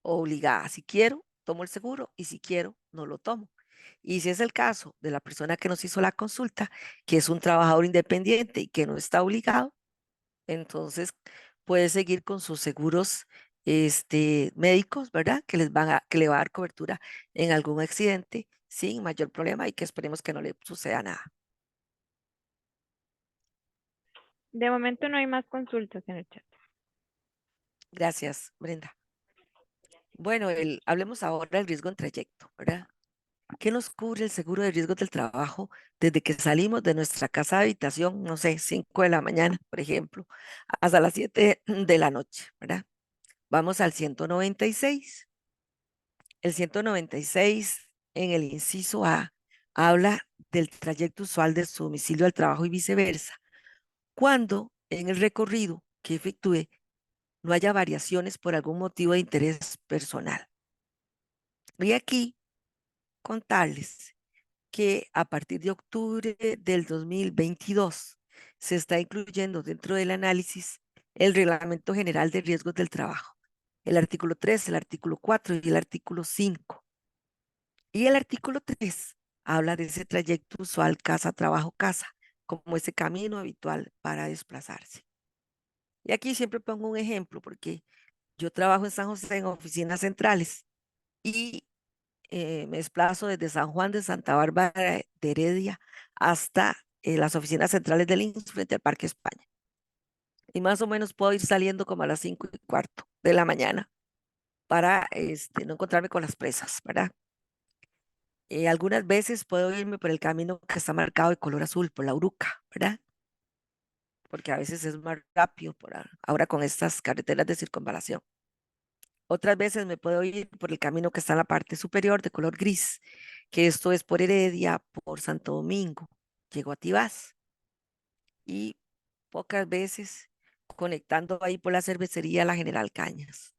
o obligada. Si quiero, tomo el seguro y si quiero, no lo tomo. Y si es el caso de la persona que nos hizo la consulta, que es un trabajador independiente y que no está obligado, entonces puede seguir con sus seguros médicos, ¿verdad? Que le va a dar cobertura en algún accidente sin mayor problema y que esperemos que no le suceda nada.
De momento no hay más consultas en el chat.
Gracias, Brenda. Bueno, hablemos ahora del riesgo en trayecto, ¿verdad? ¿Qué nos cubre el seguro de riesgos del trabajo desde que salimos de nuestra casa de habitación, no sé, 5 de la mañana, por ejemplo, hasta las 7 de la noche, ¿verdad? Vamos al 196. El 196 en el inciso A habla del trayecto usual de su domicilio al trabajo y viceversa, cuando en el recorrido que efectúe no haya variaciones por algún motivo de interés personal. Y aquí contarles que a partir de octubre del 2022 se está incluyendo dentro del análisis el Reglamento General de Riesgos del Trabajo, el artículo 3, el artículo 4 y el artículo 5. Y el artículo 3 habla de ese trayecto usual casa, trabajo, casa, como ese camino habitual para desplazarse. Y aquí siempre pongo un ejemplo porque yo trabajo en San José en oficinas centrales y me desplazo desde San Juan de Santa Bárbara de Heredia hasta las oficinas centrales del INS frente al Parque España. Y más o menos puedo ir saliendo como a las 5:15 de la mañana para no encontrarme con las presas, ¿verdad? Algunas veces puedo irme por el camino que está marcado de color azul, por la Uruca, ¿verdad? Porque a veces es más rápido ahora con estas carreteras de circunvalación. Otras veces me puedo ir por el camino que está en la parte superior de color gris, que esto es por Heredia, por Santo Domingo. Llego a Tibás y pocas veces conectando ahí por la cervecería La General Cañas.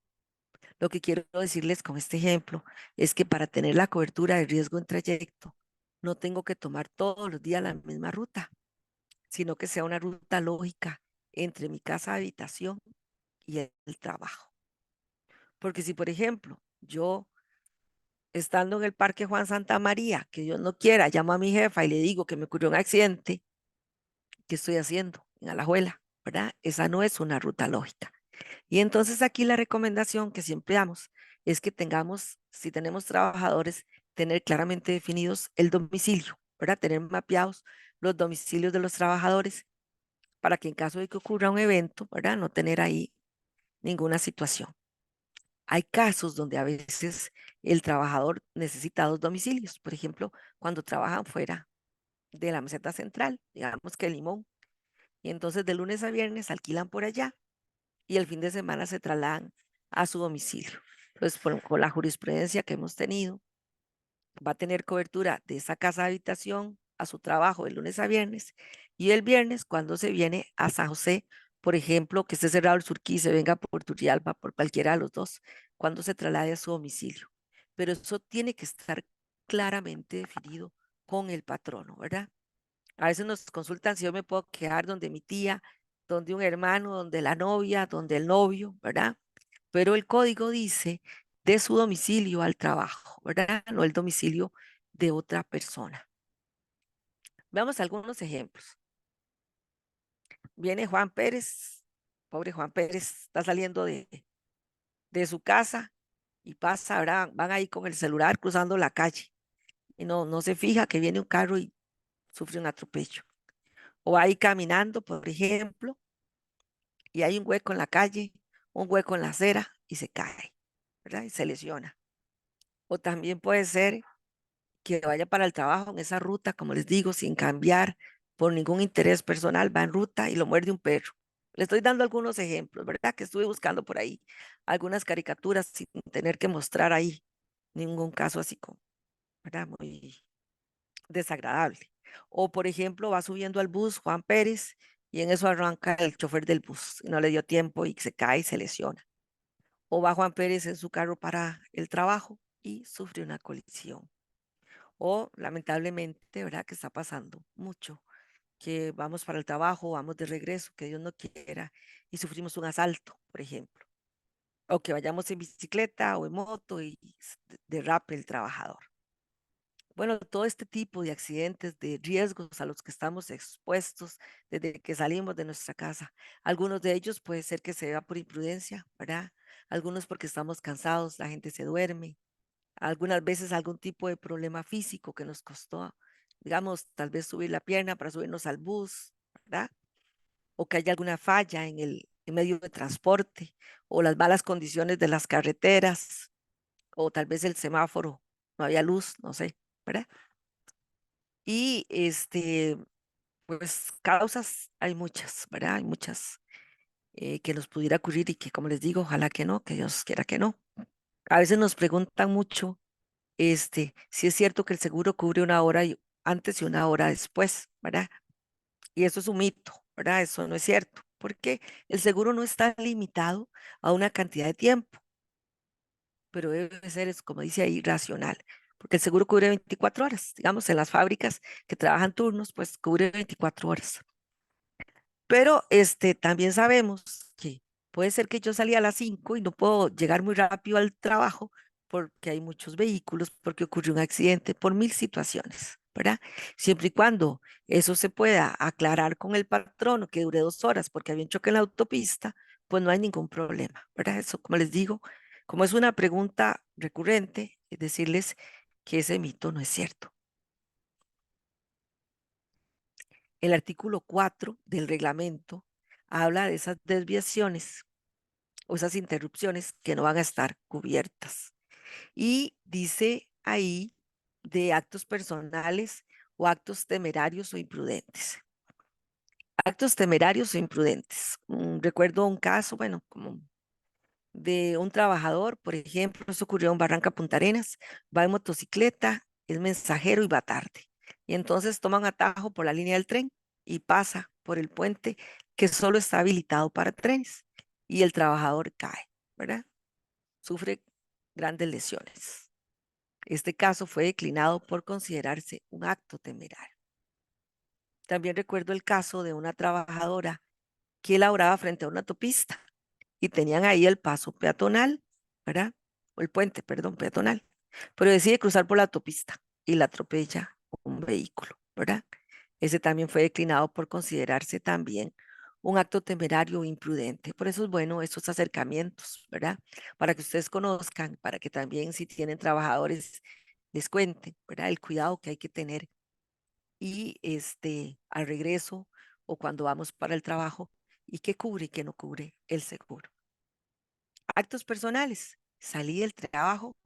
Lo que quiero decirles con este ejemplo es que para tener la cobertura de riesgo en trayecto, no tengo que tomar todos los días la misma ruta, sino que sea una ruta lógica entre mi casa de habitación y el trabajo. Porque si, por ejemplo, yo estando en el Parque Juan Santa María, que Dios no quiera, llamo a mi jefa y le digo que me ocurrió un accidente, ¿qué estoy haciendo en Alajuela? ¿Verdad? Esa no es una ruta lógica. Y entonces aquí la recomendación que siempre damos es que tengamos, si tenemos trabajadores, tener claramente definidos el domicilio, ¿verdad? Tener mapeados los domicilios de los trabajadores para que en caso de que ocurra un evento, ¿verdad? No tener ahí ninguna situación. Hay casos donde a veces el trabajador necesita dos domicilios, por ejemplo, cuando trabajan fuera de la meseta central, digamos que Limón, y entonces de lunes a viernes alquilan por allá y el fin de semana se trasladan a su domicilio. Entonces, con la jurisprudencia que hemos tenido, va a tener cobertura de esa casa de habitación a su trabajo de lunes a viernes y el viernes cuando se viene a San José, por ejemplo, que esté cerrado el Surquí, se venga por Turrialba, por cualquiera de los dos, cuando se traslade a su domicilio. Pero eso tiene que estar claramente definido con el patrono, ¿verdad? A veces nos consultan si yo me puedo quedar donde mi tía, donde un hermano, donde la novia, donde el novio, ¿verdad? Pero el código dice de su domicilio al trabajo, ¿verdad? No el domicilio de otra persona. Veamos algunos ejemplos. Viene Juan Pérez, pobre Juan Pérez, está saliendo de su casa y pasa, ¿verdad? Van ahí con el celular cruzando la calle y no se fija que viene un carro y sufre un atropello. O ahí caminando, por ejemplo, y hay un hueco en la calle, un hueco en la acera y se cae, ¿verdad? Y se lesiona. O también puede ser que vaya para el trabajo en esa ruta, como les digo, sin cambiar por ningún interés personal, va en ruta y lo muerde un perro. Le estoy dando algunos ejemplos, ¿verdad? Que estuve buscando por ahí, algunas caricaturas sin tener que mostrar ahí ningún caso así como, ¿verdad? Muy desagradable. O, por ejemplo, va subiendo al bus Juan Pérez y en eso arranca el chofer del bus y no le dio tiempo y se cae y se lesiona. O va Juan Pérez en su carro para el trabajo y sufre una colisión. O lamentablemente, ¿verdad? Que está pasando mucho, que vamos para el trabajo, vamos de regreso, que Dios no quiera, y sufrimos un asalto, por ejemplo. O que vayamos en bicicleta o en moto y derrape el trabajador. Bueno, todo este tipo de accidentes, de riesgos a los que estamos expuestos desde que salimos de nuestra casa. Algunos de ellos puede ser que se vea por imprudencia, ¿verdad? Algunos porque estamos cansados, la gente se duerme. Algunas veces algún tipo de problema físico que nos costó, digamos, tal vez subir la pierna para subirnos al bus, ¿verdad? O que haya alguna falla en el medio de transporte, o las malas condiciones de las carreteras, o tal vez el semáforo, no había luz, no sé, ¿verdad? Y pues causas hay muchas, ¿verdad? Hay muchas que nos pudiera ocurrir y que, como les digo, ojalá que no, que Dios quiera que no. A veces nos preguntan mucho, si es cierto que el seguro cubre una hora antes y una hora después, ¿verdad? Y eso es un mito, ¿verdad? Eso no es cierto, porque el seguro no está limitado a una cantidad de tiempo, pero debe ser, como dice ahí, racional, porque el seguro cubre 24 horas, digamos, en las fábricas que trabajan turnos, pues cubre 24 horas. Pero también sabemos que puede ser que yo salí a las 5 y no puedo llegar muy rápido al trabajo porque hay muchos vehículos, porque ocurrió un accidente, por mil situaciones, ¿verdad? Siempre y cuando eso se pueda aclarar con el patrono que dure 2 horas porque había un choque en la autopista, pues no hay ningún problema, ¿verdad? Eso, como les digo, como es una pregunta recurrente, es decirles que ese mito no es cierto. El artículo 4 del reglamento habla de esas desviaciones o esas interrupciones que no van a estar cubiertas. Y dice ahí de actos personales o actos temerarios o imprudentes. Actos temerarios o imprudentes. Recuerdo un caso, bueno, como de un trabajador, por ejemplo, eso ocurrió en Barranca Punta Arenas, va en motocicleta, es mensajero y va tarde. Y entonces toma un atajo por la línea del tren y pasa por el puente que solo está habilitado para trenes. Y el trabajador cae, ¿verdad? Sufre grandes lesiones. Este caso fue declinado por considerarse un acto temerario. También recuerdo el caso de una trabajadora que laboraba frente a una autopista y tenían ahí el paso peatonal, ¿verdad? O el puente, perdón, peatonal. Pero decide cruzar por la autopista y la atropella un vehículo, ¿verdad? Ese también fue declinado por considerarse también un acto temerario o imprudente. Por eso es bueno estos acercamientos, ¿verdad? Para que ustedes conozcan, para que también si tienen trabajadores les cuenten, ¿verdad? El cuidado que hay que tener y al regreso o cuando vamos para el trabajo y qué cubre y qué no cubre el seguro. Actos personales. Salí del trabajo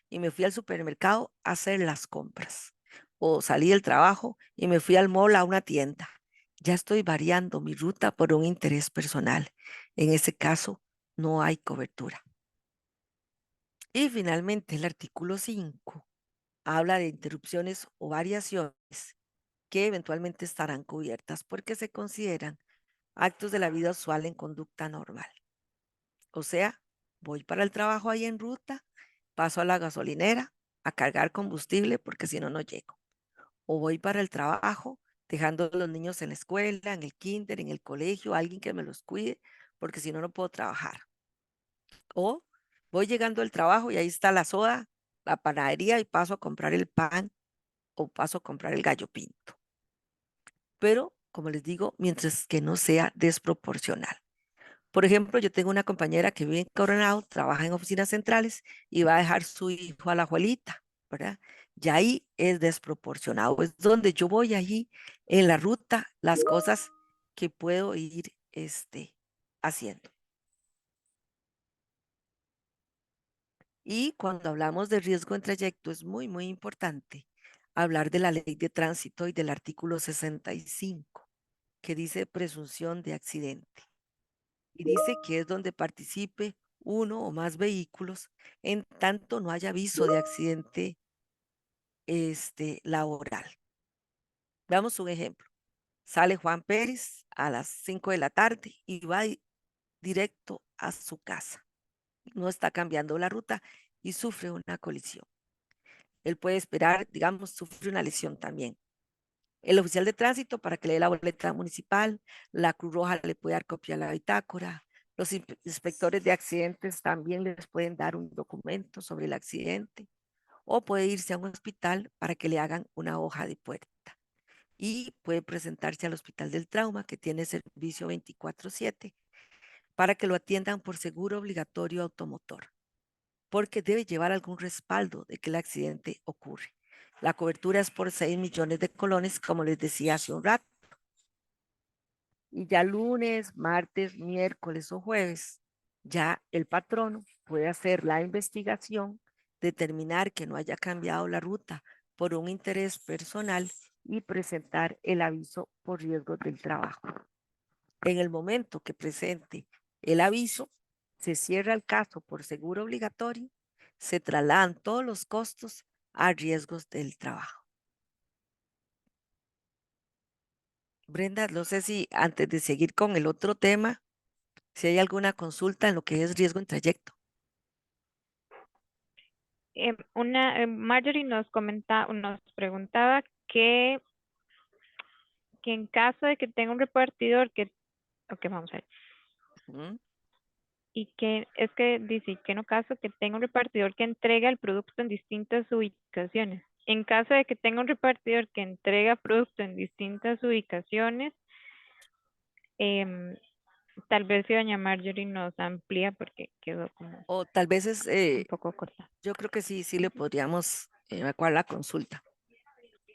y me fui al supermercado a hacer las compras. O salí del trabajo y me fui al mall a una tienda. Ya estoy variando mi ruta por un interés personal. En ese caso, no hay cobertura. Y finalmente, el artículo 5 habla de interrupciones o variaciones que eventualmente estarán cubiertas porque se consideran actos de la vida usual en conducta normal. O sea, voy para el trabajo ahí en ruta, paso a la gasolinera a cargar combustible porque si no, no llego. O voy para el trabajo dejando a los niños en la escuela, en el kinder, en el colegio, alguien que me los cuide porque si no, no puedo trabajar. O voy llegando al trabajo y ahí está la soda, la panadería y paso a comprar el pan o paso a comprar el gallo pinto. Pero, como les digo, mientras que no sea desproporcional. Por ejemplo, yo tengo una compañera que vive en Coronado, trabaja en oficinas centrales y va a dejar su hijo a la abuelita, ¿verdad? Y ahí es desproporcionado. Es donde yo voy allí en la ruta, las cosas que puedo ir haciendo. Y cuando hablamos de riesgo en trayecto, es muy, muy importante hablar de la ley de tránsito y del artículo 65, que dice presunción de accidente. Y dice que es donde participe uno o más vehículos en tanto no haya aviso de accidente laboral. Veamos un ejemplo. Sale Juan Pérez a las 5 de la tarde y va directo a su casa. No está cambiando la ruta y sufre una colisión. Él puede esperar, digamos, sufre una lesión también. El oficial de tránsito para que le dé la boleta municipal, la Cruz Roja le puede dar copia a la bitácora, los inspectores de accidentes también les pueden dar un documento sobre el accidente o puede irse a un hospital para que le hagan una hoja de puerta y puede presentarse al Hospital del Trauma que tiene servicio 24/7 para que lo atiendan por seguro obligatorio automotor porque debe llevar algún respaldo de que el accidente ocurre. La cobertura es por 6 millones de colones, como les decía hace un rato. Y ya lunes, martes, miércoles o jueves, ya el patrono puede hacer la investigación, determinar que no haya cambiado la ruta por un interés personal y presentar el aviso por riesgo del trabajo. En el momento que presente el aviso, se cierra el caso por seguro obligatorio, se trasladan todos los costos a riesgos del trabajo. Brenda, no sé si antes de seguir con el otro tema, si hay alguna consulta en lo que es riesgo en trayecto.
Marjorie nos preguntaba que en caso de que tenga un repartidor ok, vamos a ver. Y que es que dice que en caso que tenga un repartidor que entrega el producto en distintas ubicaciones. En caso de que tenga un repartidor que entrega producto en distintas ubicaciones, tal vez si doña Marjorie nos amplía porque quedó como
O tal vez es,
un poco corta.
yo creo que sí le podríamos evacuar la consulta.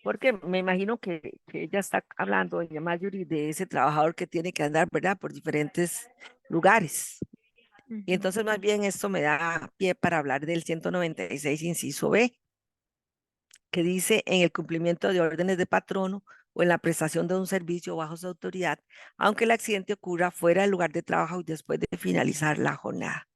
Porque me imagino que ella está hablando, doña Marjorie, de ese trabajador que tiene que andar, ¿verdad? Por diferentes lugares. Y entonces más bien esto me da pie para hablar del 196 inciso B, que dice en el cumplimiento de órdenes de patrono o en la prestación de un servicio bajo su autoridad, aunque el accidente ocurra fuera del lugar de trabajo y después de finalizar la jornada.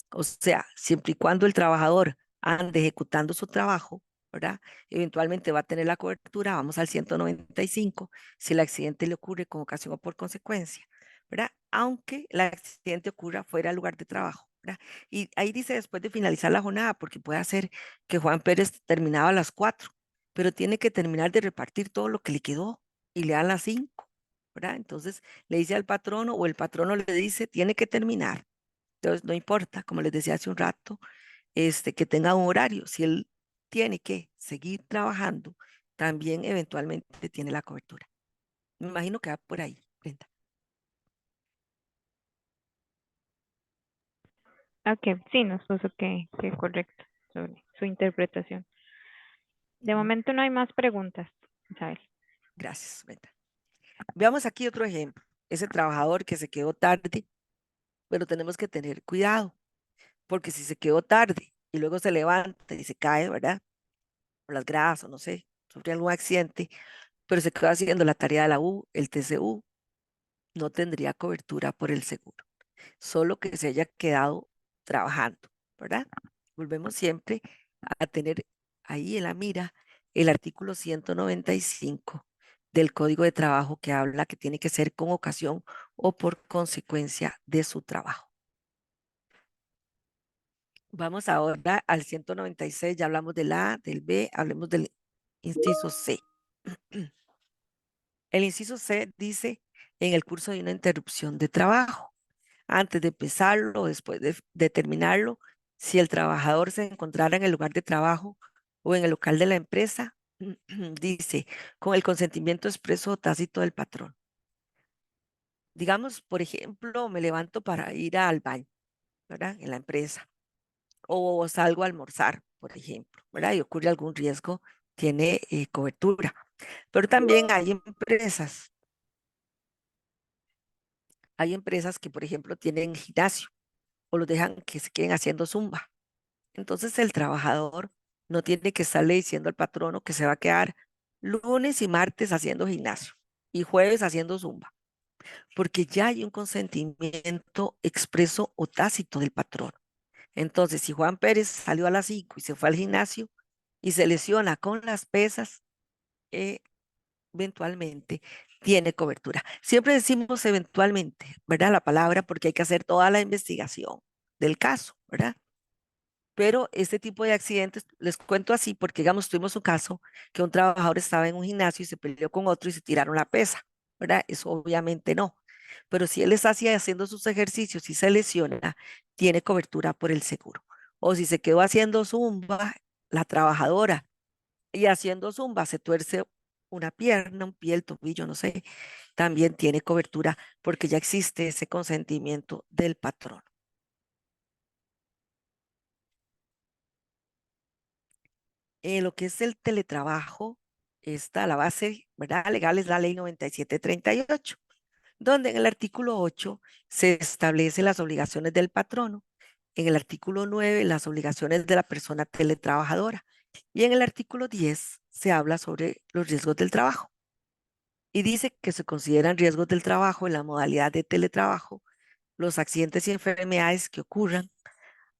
O sea, siempre y cuando el trabajador ande ejecutando su trabajo, ¿verdad? Eventualmente va a tener la cobertura, vamos al 195, si el accidente le ocurre con ocasión o por consecuencia, ¿verdad? Aunque el accidente ocurra fuera del lugar de trabajo, ¿verdad? Y ahí dice después de finalizar la jornada, porque puede ser que Juan Pérez terminaba a las 4, pero tiene que terminar de repartir todo lo que le quedó y le dan las 5, ¿verdad? Entonces le dice al patrono o el patrono le dice, tiene que terminar. Entonces, no importa, como les decía hace un rato, que tenga un horario. Si él tiene que seguir trabajando, también eventualmente tiene la cobertura. Me imagino que va por ahí, Brenda.
Ok, sí, nos puso que correcto sobre su interpretación. De
Ujú.
momento no hay más preguntas, Isabel.
Gracias, Brenda. Veamos aquí otro ejemplo. Ese trabajador que se quedó tarde, pero tenemos que tener cuidado, porque si se quedó tarde y luego se levanta y se cae, ¿verdad? Por las gradas o no sé, sufrió algún accidente, pero se quedó haciendo la tarea de la U, el TCU, no tendría cobertura por el seguro, solo que se haya quedado trabajando, ¿verdad? Volvemos siempre a tener ahí en la mira el artículo 195 del Código de Trabajo que habla que tiene que ser con ocasión o por consecuencia de su trabajo. Vamos ahora al 196, ya hablamos del A, del B, hablemos del inciso C. El inciso C dice en el curso de una interrupción de trabajo. Antes de empezarlo o después de terminarlo, si el trabajador se encontrara en el lugar de trabajo o en el local de la empresa, dice, con el consentimiento expreso o tácito del patrón. Digamos, por ejemplo, me levanto para ir al baño, ¿verdad? En la empresa. O salgo a almorzar, por ejemplo, ¿verdad? Y ocurre algún riesgo, tiene cobertura. Pero también hay empresas que, por ejemplo, tienen gimnasio o los dejan que se queden haciendo zumba. Entonces el trabajador no tiene que estarle diciendo al patrono que se va a quedar lunes y martes haciendo gimnasio y jueves haciendo zumba, porque ya hay un consentimiento expreso o tácito del patrón. Entonces, si Juan Pérez salió a las 5 y se fue al gimnasio y se lesiona con las pesas, eventualmente tiene cobertura. Siempre decimos eventualmente, ¿verdad? La palabra porque hay que hacer toda la investigación del caso, ¿verdad? Pero este tipo de accidentes, les cuento así porque, digamos, tuvimos un caso que un trabajador estaba en un gimnasio y se peleó con otro y se tiraron la pesa, ¿verdad? Eso obviamente no. Pero si él está así haciendo sus ejercicios y se lesiona, tiene cobertura por el seguro. O si se quedó haciendo zumba, la trabajadora, y haciendo zumba se tuerce una pierna, un pie, el tobillo, no sé, también tiene cobertura porque ya existe ese consentimiento del patrón. Lo que es el teletrabajo, está la base, ¿verdad? Legal es la ley 9738, donde en el artículo 8 se establecen las obligaciones del patrono, en el artículo 9 las obligaciones de la persona teletrabajadora y en el artículo 10 se habla sobre los riesgos del trabajo y dice que se consideran riesgos del trabajo en la modalidad de teletrabajo los accidentes y enfermedades que ocurran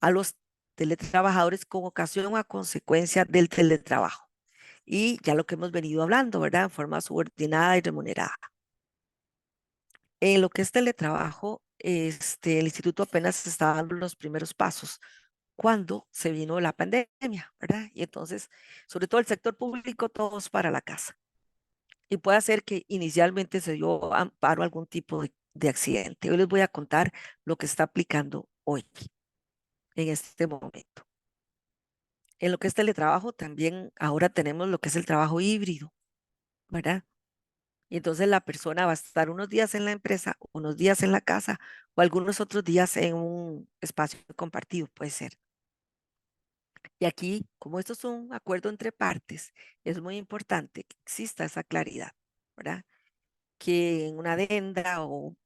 a los teletrabajadores con ocasión o a consecuencia del teletrabajo. Y ya lo que hemos venido hablando, ¿verdad? En forma subordinada y remunerada. En lo que es teletrabajo, el instituto apenas estaba dando los primeros pasos cuando se vino la pandemia, ¿verdad? Y entonces, sobre todo el sector público, todos para la casa. Y puede ser que inicialmente se dio amparo a algún tipo de accidente. Hoy les voy a contar lo que está aplicando hoy, en este momento. En lo que es teletrabajo, también ahora tenemos lo que es el trabajo híbrido, ¿verdad? Y entonces la persona va a estar unos días en la empresa, unos días en la casa o algunos otros días en un espacio compartido, puede ser. Y aquí, como esto es un acuerdo entre partes, es muy importante que exista esa claridad, ¿verdad? Que en una adenda o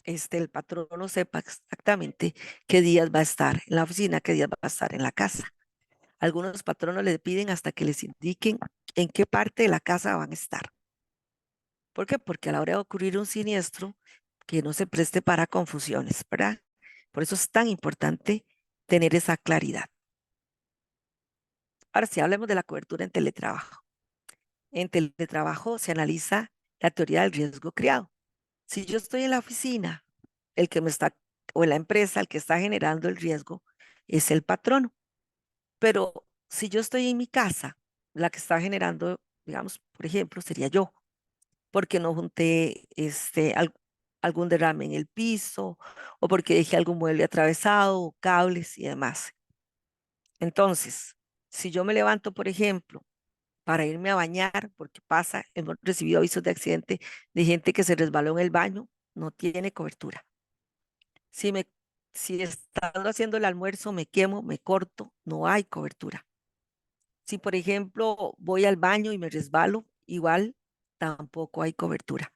el patrón no sepa exactamente qué días va a estar en la oficina, qué días va a estar en la casa. Algunos patronos les piden hasta que les indiquen en qué parte de la casa van a estar. ¿Por qué? Porque a la hora de ocurrir un siniestro, que no se preste para confusiones, ¿verdad? Por eso es tan importante tener esa claridad. Ahora sí, hablemos de la cobertura en teletrabajo. En teletrabajo se analiza la teoría del riesgo creado. Si yo estoy en la oficina, el que me está, o en la empresa, el que está generando el riesgo es el patrono. Pero si yo estoy en mi casa, la que está generando, digamos, por ejemplo, sería yo, porque no junté algún derrame en el piso o porque dejé algún mueble atravesado, cables y demás. Entonces, si yo me levanto, por ejemplo, para irme a bañar, porque pasa, hemos recibido avisos de accidente de gente que se resbaló en el baño, no tiene cobertura. Si me, si estando haciendo el almuerzo me quemo, me corto, no hay cobertura. Si, por ejemplo, voy al baño y me resbalo, igual tampoco hay cobertura.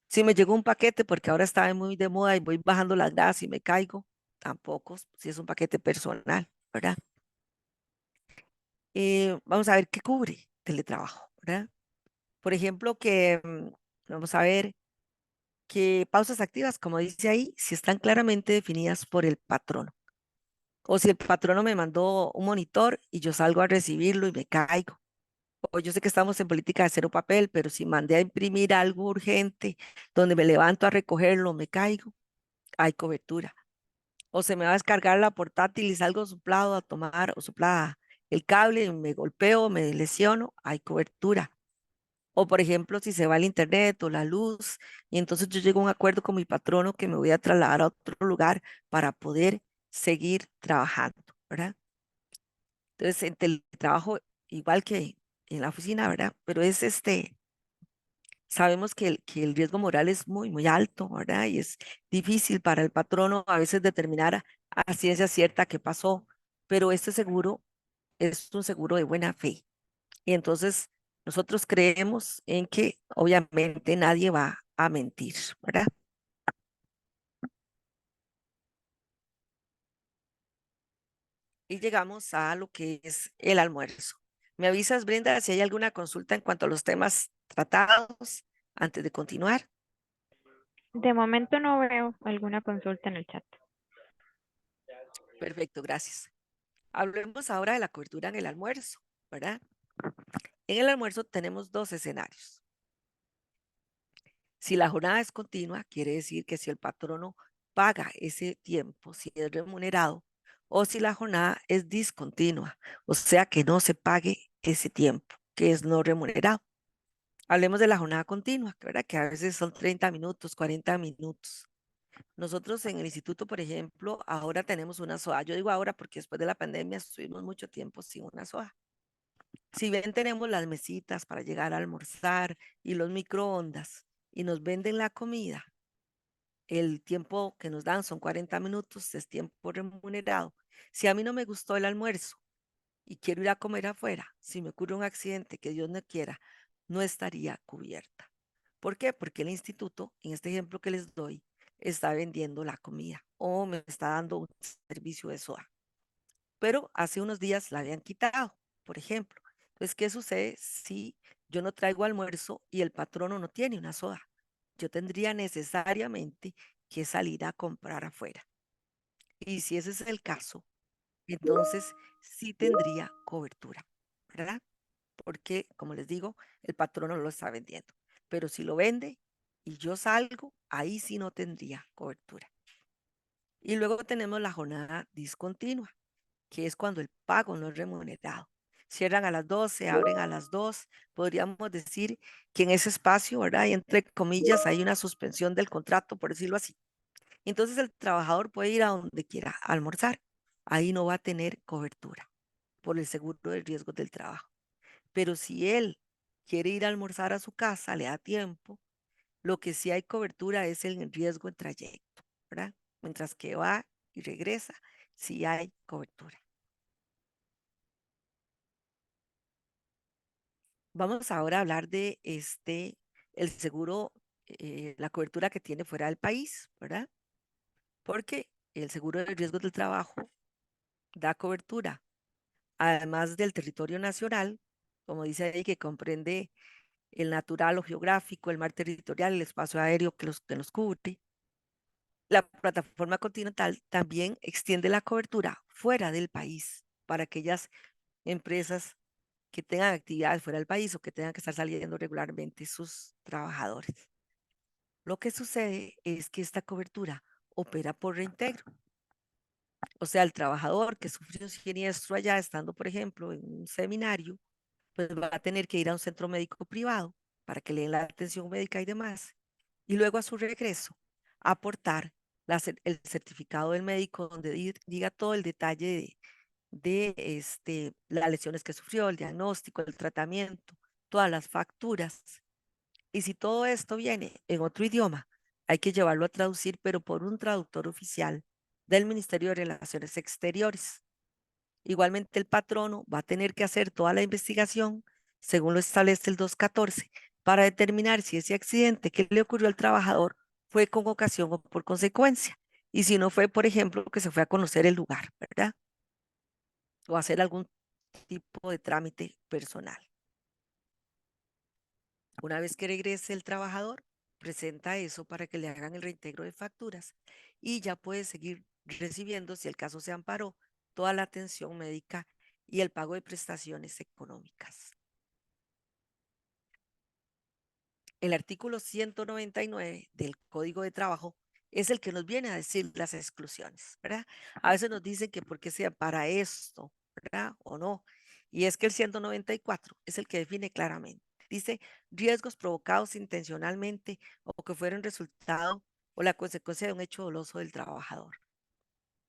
Si me llegó un paquete, porque ahora está muy de moda y voy bajando las gradas y me caigo, tampoco, si es un paquete personal, ¿verdad? Vamos a ver qué cubre teletrabajo, ¿verdad? Por ejemplo, vamos a ver que pausas activas, como dice ahí, si están claramente definidas por el patrono. O si el patrono me mandó un monitor y yo salgo a recibirlo y me caigo. O yo sé que estamos en política de cero papel, pero si mandé a imprimir algo urgente donde me levanto a recogerlo, me caigo, hay cobertura. O se me va a descargar la portátil y salgo soplado a tomar o soplada el cable y me golpeo, me lesiono, hay cobertura. O por ejemplo, si se va el internet o la luz y entonces yo llego a un acuerdo con mi patrono que me voy a trasladar a otro lugar para poder seguir trabajando, ¿verdad? Entonces, en teletrabajo, igual que en la oficina, ¿verdad? Pero es sabemos que el riesgo moral es muy, muy alto, ¿verdad? Y es difícil para el patrono a veces determinar a ciencia cierta qué pasó, pero este seguro es un seguro de buena fe. Y entonces nosotros creemos en que obviamente nadie va a mentir, ¿verdad? Y llegamos a lo que es el almuerzo. ¿Me avisas, Brenda, si hay alguna consulta en cuanto a los temas tratados antes de continuar?
De momento no veo alguna consulta en el chat.
Perfecto, gracias. Hablemos ahora de la cobertura en el almuerzo, ¿verdad? En el almuerzo tenemos dos escenarios. Si la jornada es continua, quiere decir que si el patrono paga ese tiempo, si es remunerado, o si la jornada es discontinua, o sea que no se pague ese tiempo, que es no remunerado. Hablemos de la jornada continua, ¿verdad? Que a veces son 30 minutos, 40 minutos. Nosotros en el instituto, por ejemplo, ahora tenemos una SOA. Yo digo ahora porque después de la pandemia estuvimos mucho tiempo sin una SOA. Si ven, tenemos las mesitas para llegar a almorzar y los microondas y nos venden la comida. El tiempo que nos dan son 40 minutos, es tiempo remunerado. Si a mí no me gustó el almuerzo y quiero ir a comer afuera, si me ocurre un accidente que Dios no quiera, no estaría cubierta. ¿Por qué? Porque el instituto, en este ejemplo que les doy, está vendiendo la comida o me está dando un servicio de SOA. Pero hace unos días la habían quitado, por ejemplo. Entonces, ¿qué sucede si yo no traigo almuerzo y el patrono no tiene una SOA? Yo tendría necesariamente que salir a comprar afuera. Y si ese es el caso, entonces sí tendría cobertura, ¿verdad? Porque, como les digo, el patrono lo está vendiendo. Pero si lo vende y yo salgo, ahí sí no tendría cobertura. Y luego tenemos la jornada discontinua, que es cuando el pago no es remunerado. Cierran a las 12, abren a las 2. Podríamos decir que en ese espacio, ¿verdad? Y entre comillas, hay una suspensión del contrato, por decirlo así. Entonces el trabajador puede ir a donde quiera a almorzar. Ahí no va a tener cobertura por el seguro de riesgos del trabajo. Pero si él quiere ir a almorzar a su casa, le da tiempo, lo que sí hay cobertura es el riesgo en trayecto, ¿verdad? Mientras que va y regresa, sí hay cobertura. Vamos ahora a hablar de el seguro, la cobertura que tiene fuera del país, ¿verdad? Porque el seguro de riesgos del trabajo da cobertura además del territorio nacional, como dice ahí, que comprende el natural o geográfico, el mar territorial, el espacio aéreo que los cubre. La plataforma continental también extiende la cobertura fuera del país para aquellas empresas que tengan actividades fuera del país o que tengan que estar saliendo regularmente sus trabajadores. Lo que sucede es que esta cobertura opera por reintegro. O sea, el trabajador que sufrió un siniestro allá, estando, por ejemplo, en un seminario, pues va a tener que ir a un centro médico privado para que le den la atención médica y demás. Y luego a su regreso, aportar el certificado del médico donde diga todo el detalle de las lesiones que sufrió, el diagnóstico, el tratamiento, todas las facturas. Y si todo esto viene en otro idioma, hay que llevarlo a traducir, pero por un traductor oficial del Ministerio de Relaciones Exteriores. Igualmente el patrono va a tener que hacer toda la investigación, según lo establece el 214, para determinar si ese accidente que le ocurrió al trabajador fue con ocasión o por consecuencia. Y si no fue, por ejemplo, que se fue a conocer el lugar, ¿verdad? O hacer algún tipo de trámite personal. Una vez que regrese el trabajador, presenta eso para que le hagan el reintegro de facturas y ya puede seguir recibiendo, si el caso se amparó, toda la atención médica y el pago de prestaciones económicas. El artículo 199 del Código de Trabajo es el que nos viene a decir las exclusiones, ¿verdad? A veces nos dicen que por qué se ampara esto, ¿verdad? O no. Y es que el 194 es el que define claramente. Dice riesgos provocados intencionalmente o que fueron resultado o la consecuencia de un hecho doloso del trabajador.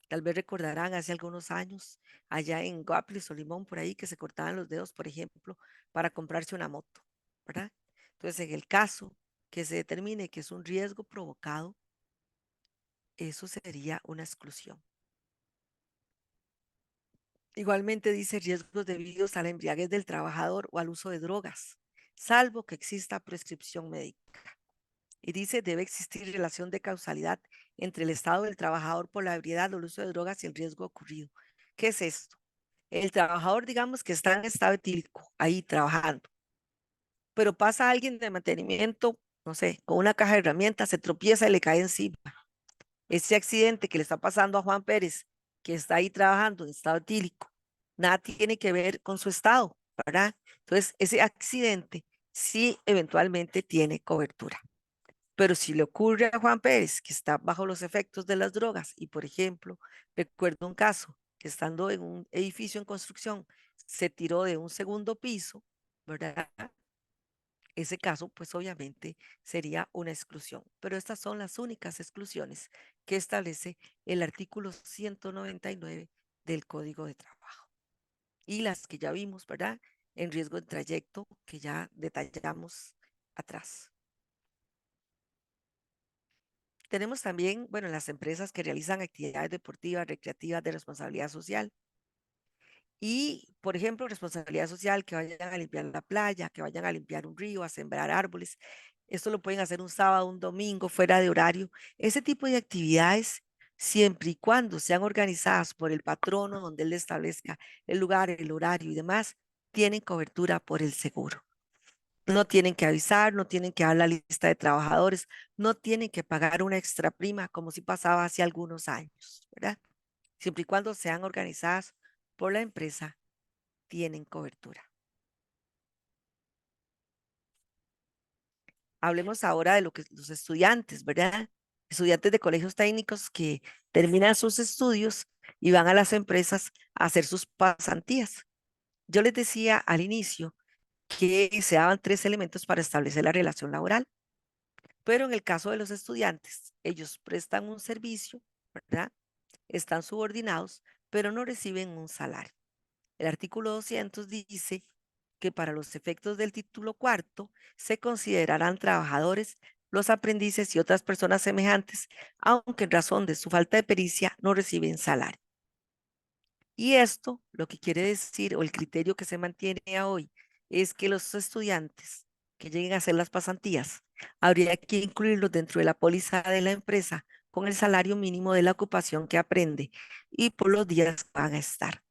Tal vez recordarán hace algunos años allá en Guaplis o Limón por ahí que se cortaban los dedos, por ejemplo, para comprarse una moto, ¿verdad? Entonces, en el caso que se determine que es un riesgo provocado, eso sería una exclusión. Igualmente dice riesgos debidos a la embriaguez del trabajador o al uso de drogas, salvo que exista prescripción médica. Y dice debe existir relación de causalidad entre el estado del trabajador por la ebriedad o el uso de drogas y el riesgo ocurrido. ¿Qué es esto? El trabajador, digamos que está en estado etílico, ahí trabajando, pero pasa alguien de mantenimiento, no sé, con una caja de herramientas, se tropieza y le cae encima. Ese accidente que le está pasando a Juan Pérez, que está ahí trabajando en estado etílico, nada tiene que ver con su estado, ¿verdad? Entonces, ese accidente sí eventualmente tiene cobertura. Pero si le ocurre a Juan Pérez, que está bajo los efectos de las drogas, y por ejemplo, recuerdo un caso que estando en un edificio en construcción, se tiró de un segundo piso, ¿verdad? Ese caso, pues obviamente sería una exclusión. Pero estas son las únicas exclusiones que establece el artículo 199 del Código de Trabajo. Y las que ya vimos, ¿verdad? En riesgo de trayecto, que ya detallamos atrás. Tenemos también, bueno, las empresas que realizan actividades deportivas, recreativas de responsabilidad social. Y, por ejemplo, responsabilidad social, que vayan a limpiar la playa, que vayan a limpiar un río, a sembrar árboles. Esto lo pueden hacer un sábado, un domingo, fuera de horario. Ese tipo de actividades, siempre y cuando sean organizadas por el patrono, donde él establezca el lugar, el horario y demás, tienen cobertura por el seguro. No tienen que avisar, no tienen que dar la lista de trabajadores, no tienen que pagar una extra prima como si pasaba hace algunos años, ¿verdad? Siempre y cuando sean organizadas por la empresa, tienen cobertura. Hablemos ahora de lo que los estudiantes, ¿verdad? Estudiantes de colegios técnicos que terminan sus estudios y van a las empresas a hacer sus pasantías. Yo les decía al inicio que se daban 3 elementos para establecer la relación laboral. Pero en el caso de los estudiantes, ellos prestan un servicio, ¿verdad? Están subordinados, pero no reciben un salario. El artículo 200 dice que para los efectos del título cuarto se considerarán trabajadores los aprendices y otras personas semejantes, aunque en razón de su falta de pericia no reciben salario. Y esto lo que quiere decir, o el criterio que se mantiene hoy, es que los estudiantes que lleguen a hacer las pasantías, habría que incluirlos dentro de la póliza de la empresa con el salario mínimo de la ocupación que aprende y por los días que van a estar.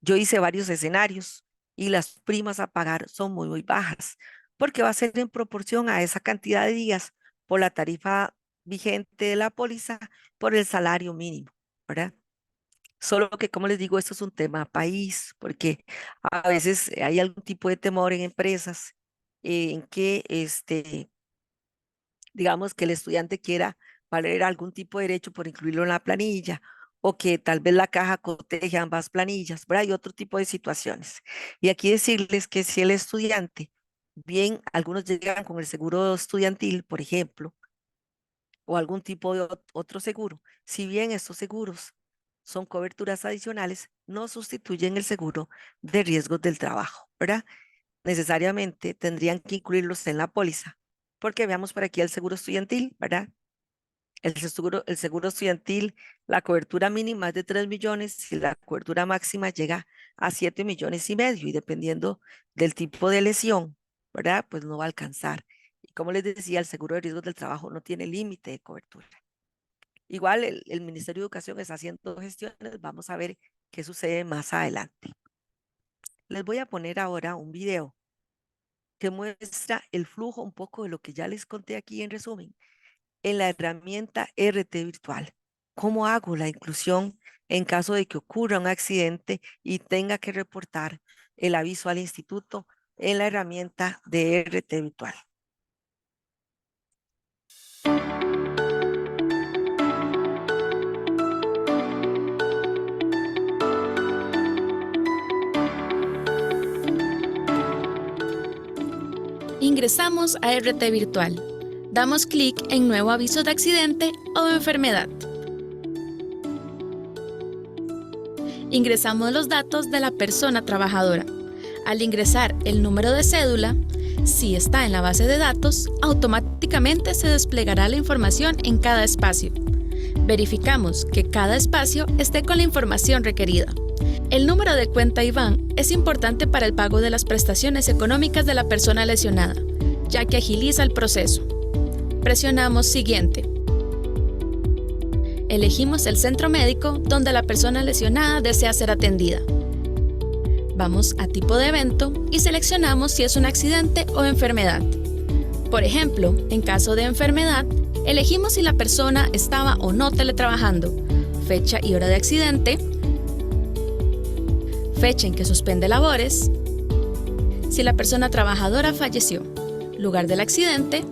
Yo hice varios escenarios y las primas a pagar son muy bajas, porque va a ser en proporción a esa cantidad de días por la tarifa vigente de la póliza, por el salario mínimo, ¿verdad? Solo que, como les digo, esto es un tema país, porque a veces hay algún tipo de temor en empresas en que, digamos, que el estudiante quiera valer algún tipo de derecho por incluirlo en la planilla, o que tal vez la caja coteje ambas planillas, ¿verdad? Y otro tipo de situaciones. Y aquí decirles que si el estudiante, bien, algunos llegan con el seguro estudiantil, por ejemplo, o algún tipo de otro seguro, si bien estos seguros son coberturas adicionales, no sustituyen el seguro de riesgos del trabajo, ¿verdad? Necesariamente tendrían que incluirlos en la póliza, porque veamos por aquí el seguro estudiantil, ¿verdad? El seguro estudiantil, la cobertura mínima es de 3 millones y la cobertura máxima llega a 7,5 millones y dependiendo del tipo de lesión, ¿verdad? Pues no va a alcanzar. Y como les decía, el seguro de riesgos del trabajo no tiene límite de cobertura. Igual el Ministerio de Educación está haciendo gestiones, vamos a ver qué sucede más adelante. Les voy a poner ahora un video que muestra el flujo un poco de lo que ya les conté aquí en resumen en la herramienta RT Virtual. ¿Cómo hago la inclusión en caso de que ocurra un accidente y tenga que reportar el aviso al instituto en la herramienta de RT Virtual?
Ingresamos a RT Virtual. Damos clic en Nuevo aviso de accidente o de enfermedad. Ingresamos los datos de la persona trabajadora. Al ingresar el número de cédula, si está en la base de datos, automáticamente se desplegará la información en cada espacio. Verificamos que cada espacio esté con la información requerida. El número de cuenta IBAN es importante para el pago de las prestaciones económicas de la persona lesionada, ya que agiliza el proceso. Presionamos Siguiente. Elegimos el centro médico donde la persona lesionada desea ser atendida. Vamos a Tipo de evento y seleccionamos si es un accidente o enfermedad. Por ejemplo, en caso de enfermedad, elegimos si la persona estaba o no teletrabajando, fecha y hora de accidente, fecha en que suspende labores, si la persona trabajadora falleció, lugar del accidente,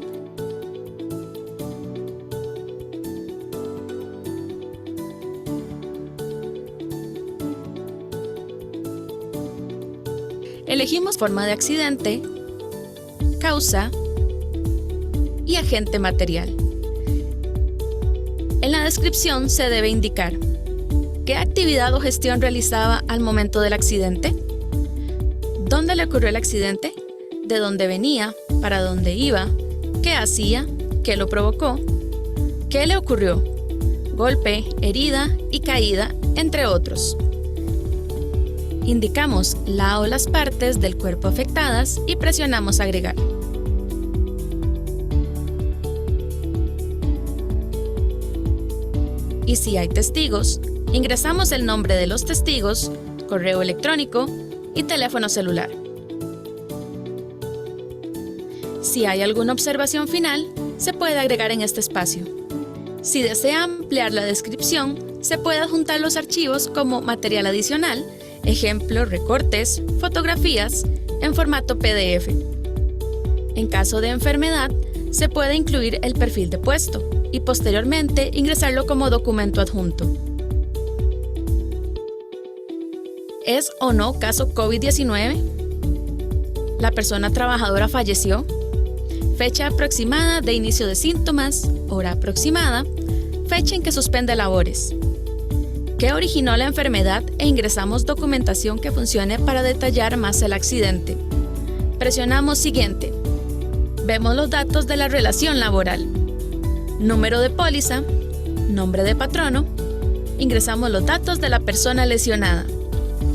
elegimos forma de accidente, causa y agente material. En la descripción se debe indicar qué actividad o gestión realizaba al momento del accidente, dónde le ocurrió el accidente, de dónde venía, para dónde iba, qué hacía, qué lo provocó, qué le ocurrió, golpe, herida y caída, entre otros. Indicamos la o las partes del cuerpo afectadas y presionamos Agregar. Y si hay testigos, ingresamos el nombre de los testigos, correo electrónico y teléfono celular. Si hay alguna observación final, se puede agregar en este espacio. Si desea ampliar la descripción, se puede adjuntar los archivos como material adicional, ejemplo, recortes, fotografías, en formato PDF. En caso de enfermedad, se puede incluir el perfil de puesto y posteriormente ingresarlo como documento adjunto. ¿Es o no caso COVID-19? ¿La persona trabajadora falleció? Fecha aproximada de inicio de síntomas, hora aproximada, fecha en que suspende labores. ¿Qué originó la enfermedad? E ingresamos documentación que funcione para detallar más el accidente. Presionamos Siguiente. Vemos los datos de la relación laboral. Número de póliza, nombre de patrono. Ingresamos los datos de la persona lesionada.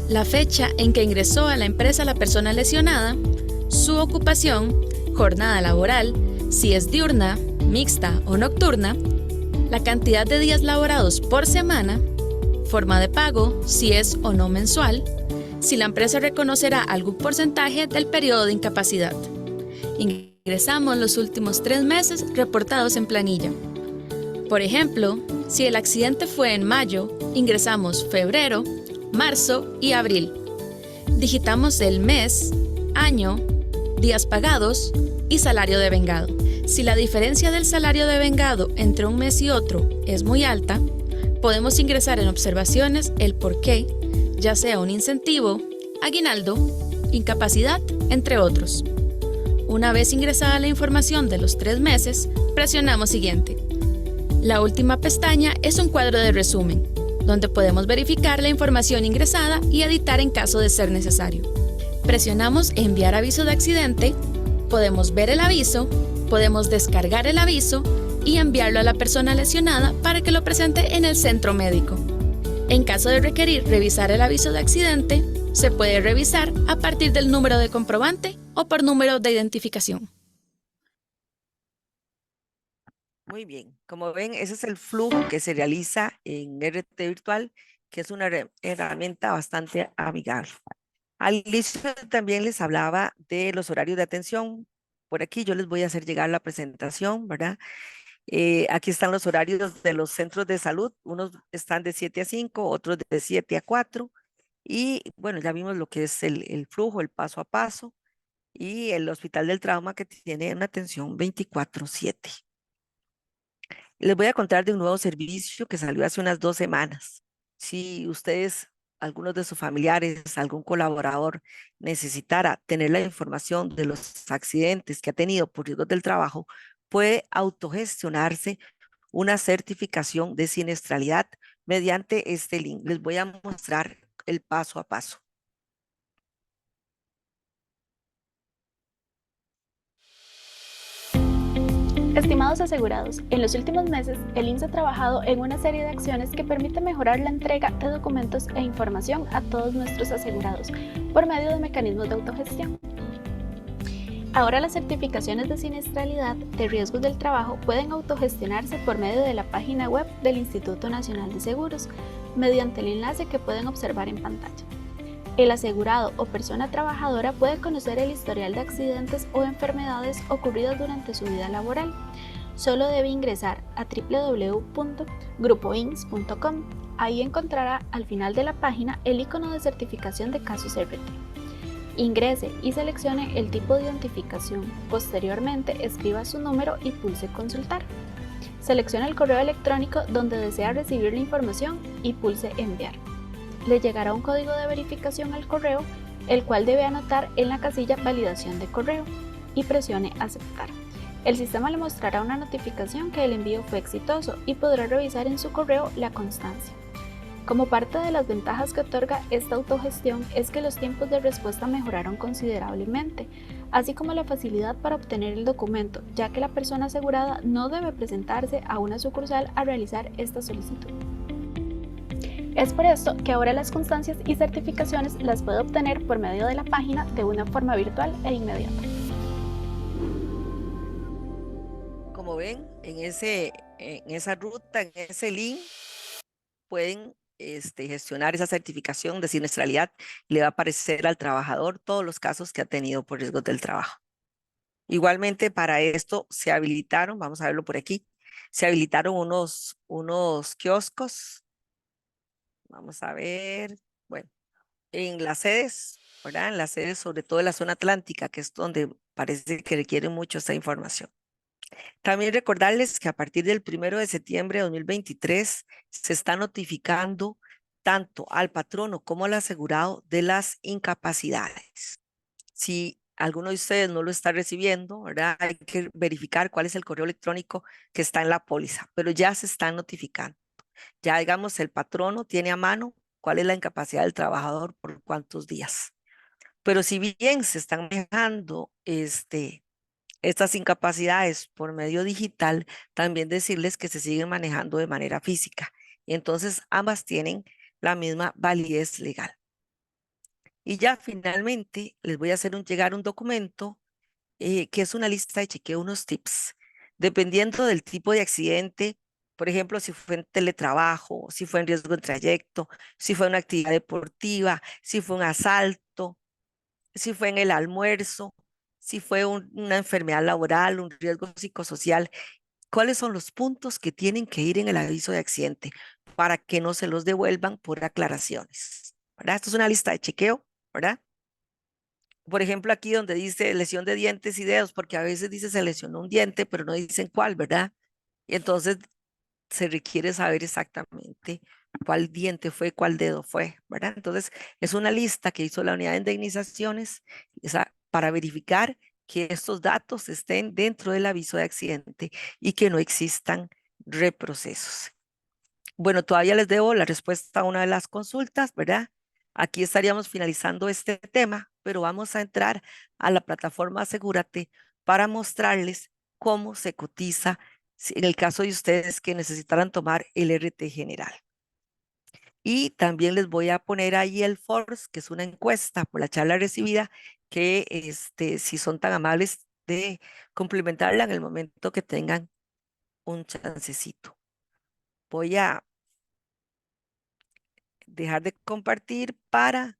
La fecha en que ingresó a la empresa la persona lesionada, su ocupación, jornada laboral, si es diurna, mixta o nocturna, la cantidad de días laborados por semana, forma de pago, si es o no mensual, si la empresa reconocerá algún porcentaje del periodo de incapacidad. Ingresamos los últimos 3 meses reportados en planilla. Por ejemplo, si el accidente fue en mayo, ingresamos febrero, marzo y abril. Digitamos el mes, año, días pagados y salario devengado. Si la diferencia del salario devengado entre un mes y otro es muy alta, podemos ingresar en observaciones el porqué, ya sea un incentivo, aguinaldo, incapacidad, entre otros. Una vez ingresada la información de los 3 meses, presionamos siguiente. La última pestaña es un cuadro de resumen, donde podemos verificar la información ingresada y editar en caso de ser necesario. Presionamos enviar aviso de accidente, podemos ver el aviso, podemos descargar el aviso y enviarlo a la persona lesionada para que lo presente en el centro médico. En caso de requerir revisar el aviso de accidente, se puede revisar a partir del número de comprobante o por número de identificación.
Muy bien, como ven, ese es el flujo que se realiza en RT Virtual, que es una herramienta bastante amigable. Al inicio también les hablaba de los horarios de atención. Por aquí yo les voy a hacer llegar la presentación, ¿verdad? Aquí están los horarios de los centros de salud. Unos están de 7 a 5, otros de 7 a 4. Y bueno, ya vimos lo que es el flujo, el paso a paso. Y el Hospital del Trauma que tiene una atención 24/7. Les voy a contar de un nuevo servicio que salió hace unas 2 semanas. Si ustedes, algunos de sus familiares, algún colaborador necesitara tener la información de los accidentes que ha tenido por riesgos del trabajo, puede autogestionarse una certificación de siniestralidad mediante este link. Les voy a mostrar el paso a paso.
Estimados asegurados, en los últimos meses, el INSS ha trabajado en una serie de acciones que permiten mejorar la entrega de documentos e información a todos nuestros asegurados por medio de mecanismos de autogestión. Ahora las certificaciones de siniestralidad de riesgos del trabajo pueden autogestionarse por medio de la página web del Instituto Nacional de Seguros, mediante el enlace que pueden observar en pantalla. El asegurado o persona trabajadora puede conocer el historial de accidentes o enfermedades ocurridas durante su vida laboral. Solo debe ingresar a www.grupoins.com. Ahí encontrará al final de la página el icono de certificación de casos RT. Ingrese y seleccione el tipo de identificación. Posteriormente, escriba su número y pulse Consultar. Seleccione el correo electrónico donde desea recibir la información y pulse Enviar. Le llegará un código de verificación al correo, el cual debe anotar en la casilla Validación de correo y presione Aceptar. El sistema le mostrará una notificación que el envío fue exitoso y podrá revisar en su correo la constancia. Como parte de las ventajas que otorga esta autogestión es que los tiempos de respuesta mejoraron considerablemente, así como la facilidad para obtener el documento, ya que la persona asegurada no debe presentarse a una sucursal a realizar esta solicitud. Es por esto que ahora las constancias y certificaciones las puede obtener por medio de la página de una forma virtual e inmediata.
Como ven, en esa ruta, en ese link, pueden gestionar esa certificación de siniestralidad. Le va a aparecer al trabajador todos los casos que ha tenido por riesgos del trabajo. Igualmente, para esto se habilitaron, vamos a verlo por aquí, se habilitaron unos kioscos. Vamos a ver, bueno, en las sedes, ¿verdad? En las sedes, sobre todo en la zona atlántica, que es donde parece que requieren mucho esta información. También recordarles que a partir del 1 de septiembre de 2023 se está notificando tanto al patrono como al asegurado de las incapacidades. Si alguno de ustedes no lo está recibiendo, ¿verdad? Hay que verificar cuál es el correo electrónico que está en la póliza, pero ya se están notificando. Ya digamos, el patrono tiene a mano cuál es la incapacidad del trabajador por cuántos días. Pero si bien se están manejando estas incapacidades por medio digital, también decirles que se siguen manejando de manera física. Y entonces ambas tienen la misma validez legal. Y ya finalmente les voy a hacer llegar un documento que es una lista de chequeo, unos tips. Dependiendo del tipo de accidente, Por ejemplo, si fue en teletrabajo, si fue en riesgo de trayecto, si fue una actividad deportiva, si fue un asalto, si fue en el almuerzo, si fue una enfermedad laboral, un riesgo psicosocial. ¿Cuáles son los puntos que tienen que ir en el aviso de accidente para que no se los devuelvan por aclaraciones? ¿Verdad? Esto es una lista de chequeo, ¿verdad? Por ejemplo, aquí donde dice lesión de dientes y dedos, porque a veces dice se lesionó un diente, pero no dicen cuál, ¿verdad? Y entonces se requiere saber exactamente cuál diente fue, cuál dedo fue, ¿verdad? Entonces, es una lista que hizo la unidad de indemnizaciones para verificar que estos datos estén dentro del aviso de accidente y que no existan reprocesos. Bueno, todavía les debo la respuesta a una de las consultas, ¿verdad? Aquí estaríamos finalizando este tema, pero vamos a entrar a la plataforma Asegúrate para mostrarles cómo se cotiza en el caso de ustedes que necesitaran tomar el RT general. Y también les voy a poner ahí el FORS, que es una encuesta por la charla recibida, que si son tan amables de complementarla en el momento que tengan un chancecito. Voy a dejar de compartir para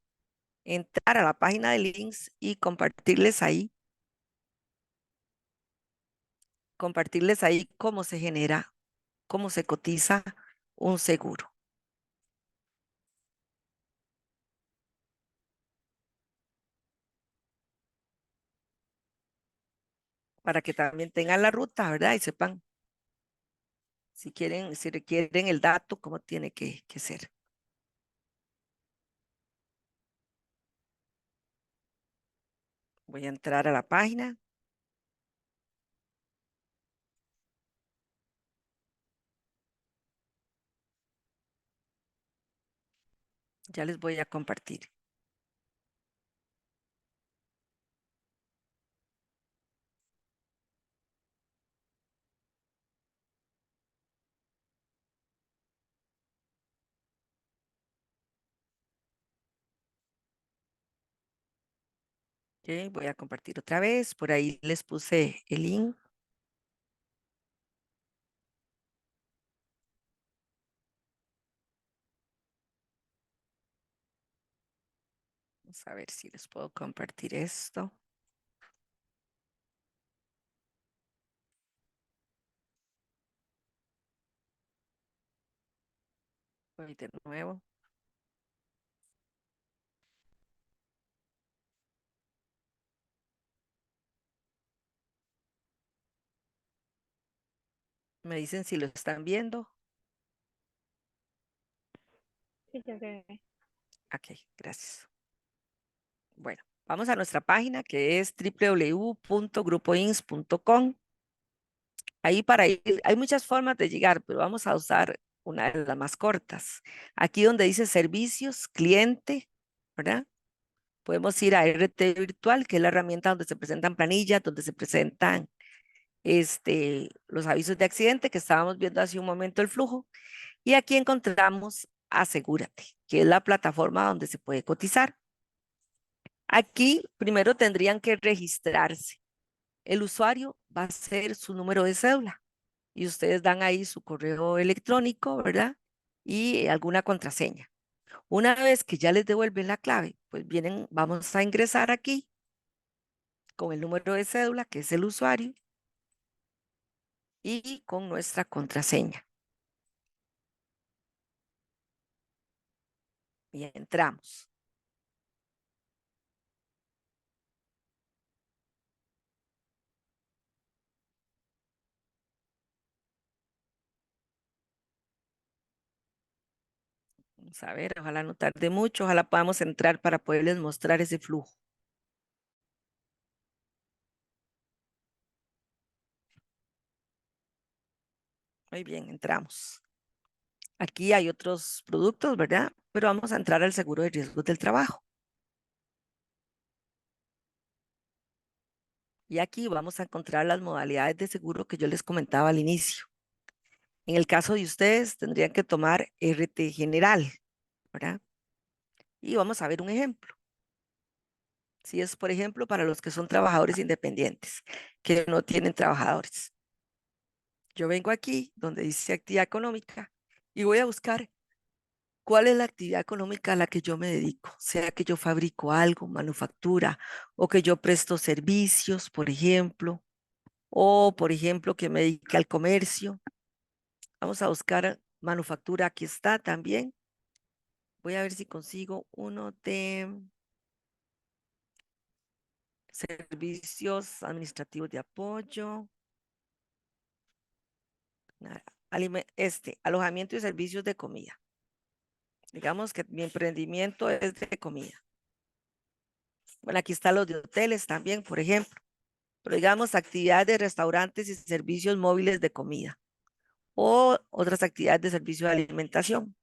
entrar a la página de links y compartirles ahí cómo se genera, cómo se cotiza un seguro. Para que también tengan la ruta, ¿verdad? Y sepan si quieren, si requieren el dato, cómo tiene que ser. Voy a entrar a la página. Ya les voy a compartir. Ok, voy a compartir otra vez. Por ahí les puse el link. Vamos a ver si les puedo compartir esto. Voy de nuevo. Me dicen si lo están viendo.
Sí, ya se ve.
Ok, gracias. Bueno, vamos a nuestra página que es www.grupoins.com. Ahí para ir, hay muchas formas de llegar, pero vamos a usar una de las más cortas. Aquí donde dice servicios, cliente, ¿verdad? Podemos ir a RT Virtual, que es la herramienta donde se presentan planillas, donde se presentan los avisos de accidente que estábamos viendo hace un momento el flujo. Y aquí encontramos Asegúrate, que es la plataforma donde se puede cotizar. Aquí primero tendrían que registrarse. El usuario va a ser su número de cédula y ustedes dan ahí su correo electrónico, ¿verdad? Y alguna contraseña. Una vez que ya les devuelven la clave, pues vienen, vamos a ingresar aquí con el número de cédula, que es el usuario, y con nuestra contraseña. Y entramos. Vamos a ver, ojalá no tarde mucho, ojalá podamos entrar para poderles mostrar ese flujo. Muy bien, entramos. Aquí hay otros productos, ¿verdad? Pero vamos a entrar al seguro de riesgos del trabajo. Y aquí vamos a encontrar las modalidades de seguro que yo les comentaba al inicio. En el caso de ustedes, tendrían que tomar RT general, ¿verdad? Y vamos a ver un ejemplo. Si es, por ejemplo, para los que son trabajadores independientes, que no tienen trabajadores. Yo vengo aquí donde dice actividad económica y voy a buscar cuál es la actividad económica a la que yo me dedico, sea que yo fabrico algo, manufactura, o que yo presto servicios, por ejemplo, o por ejemplo que me dedique al comercio. Vamos a buscar manufactura, aquí está también. Voy a ver si consigo uno de servicios administrativos de apoyo. Alojamiento y servicios de comida. Digamos que mi emprendimiento es de comida. Bueno, aquí están los de hoteles también, por ejemplo. Pero digamos actividades de restaurantes y servicios móviles de comida o otras actividades de servicio de alimentación.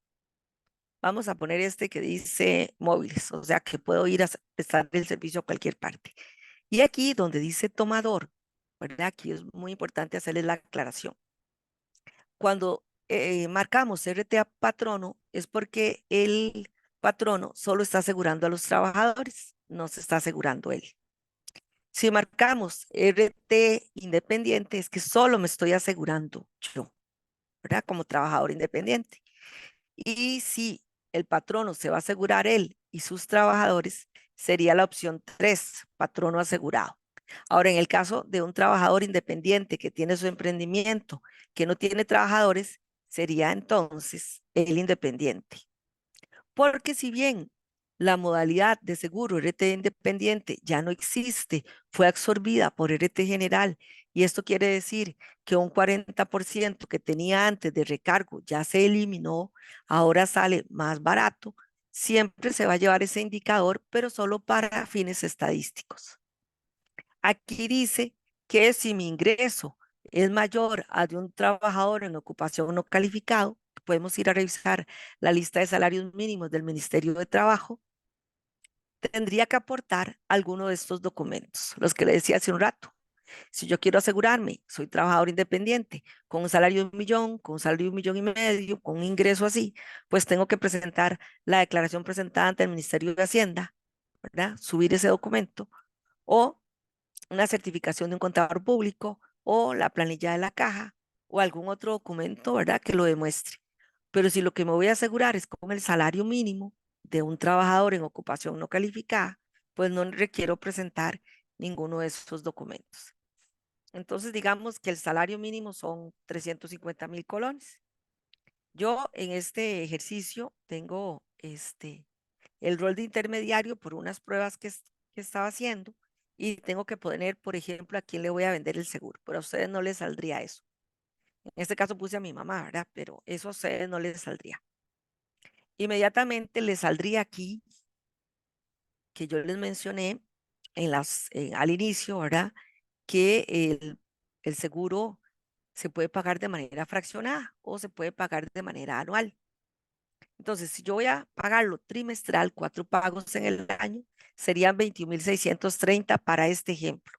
Vamos a poner este que dice móviles, o sea que puedo ir a prestar el servicio a cualquier parte. Y aquí donde dice tomador, ¿verdad? Aquí es muy importante hacerles la aclaración. Cuando marcamos RT a patrono es porque el patrono solo está asegurando a los trabajadores, no se está asegurando él. Si marcamos RT independiente es que solo me estoy asegurando yo, ¿verdad? Como trabajador independiente. Y si el patrono se va a asegurar él y sus trabajadores, sería la opción 3, patrono asegurado. Ahora, en el caso de un trabajador independiente que tiene su emprendimiento, que no tiene trabajadores, sería entonces el independiente. Porque si bien la modalidad de seguro RT independiente ya no existe, fue absorbida por RT general, y esto quiere decir que un 40% que tenía antes de recargo ya se eliminó, ahora sale más barato, siempre se va a llevar ese indicador, pero solo para fines estadísticos. Aquí dice que si mi ingreso es mayor a de un trabajador en ocupación no calificado, podemos ir a revisar la lista de salarios mínimos del Ministerio de Trabajo, tendría que aportar alguno de estos documentos, los que le decía hace un rato. Si yo quiero asegurarme, soy trabajador independiente, con un salario de 1 millón, con un salario de 1,5 millones, con un ingreso así, pues tengo que presentar la declaración presentada ante el Ministerio de Hacienda, ¿verdad? Subir ese documento o una certificación de un contador público o la planilla de la caja o algún otro documento, ¿verdad? Que lo demuestre. Pero si lo que me voy a asegurar es con el salario mínimo de un trabajador en ocupación no calificada, pues no requiero presentar ninguno de esos documentos. Entonces, digamos que el salario mínimo son 350,000 colones. Yo en este ejercicio tengo el rol de intermediario por unas pruebas que estaba haciendo y tengo que poner, por ejemplo, a quién le voy a vender el seguro, pero a ustedes no les saldría eso. En este caso puse a mi mamá, ¿verdad? Pero eso a ustedes no les saldría. Inmediatamente les saldría aquí, que yo les mencioné al inicio, ¿verdad? Que el seguro se puede pagar de manera fraccionada o se puede pagar de manera anual. Entonces, si yo voy a pagarlo trimestral, 4 pagos en el año, serían 21,630 para este ejemplo.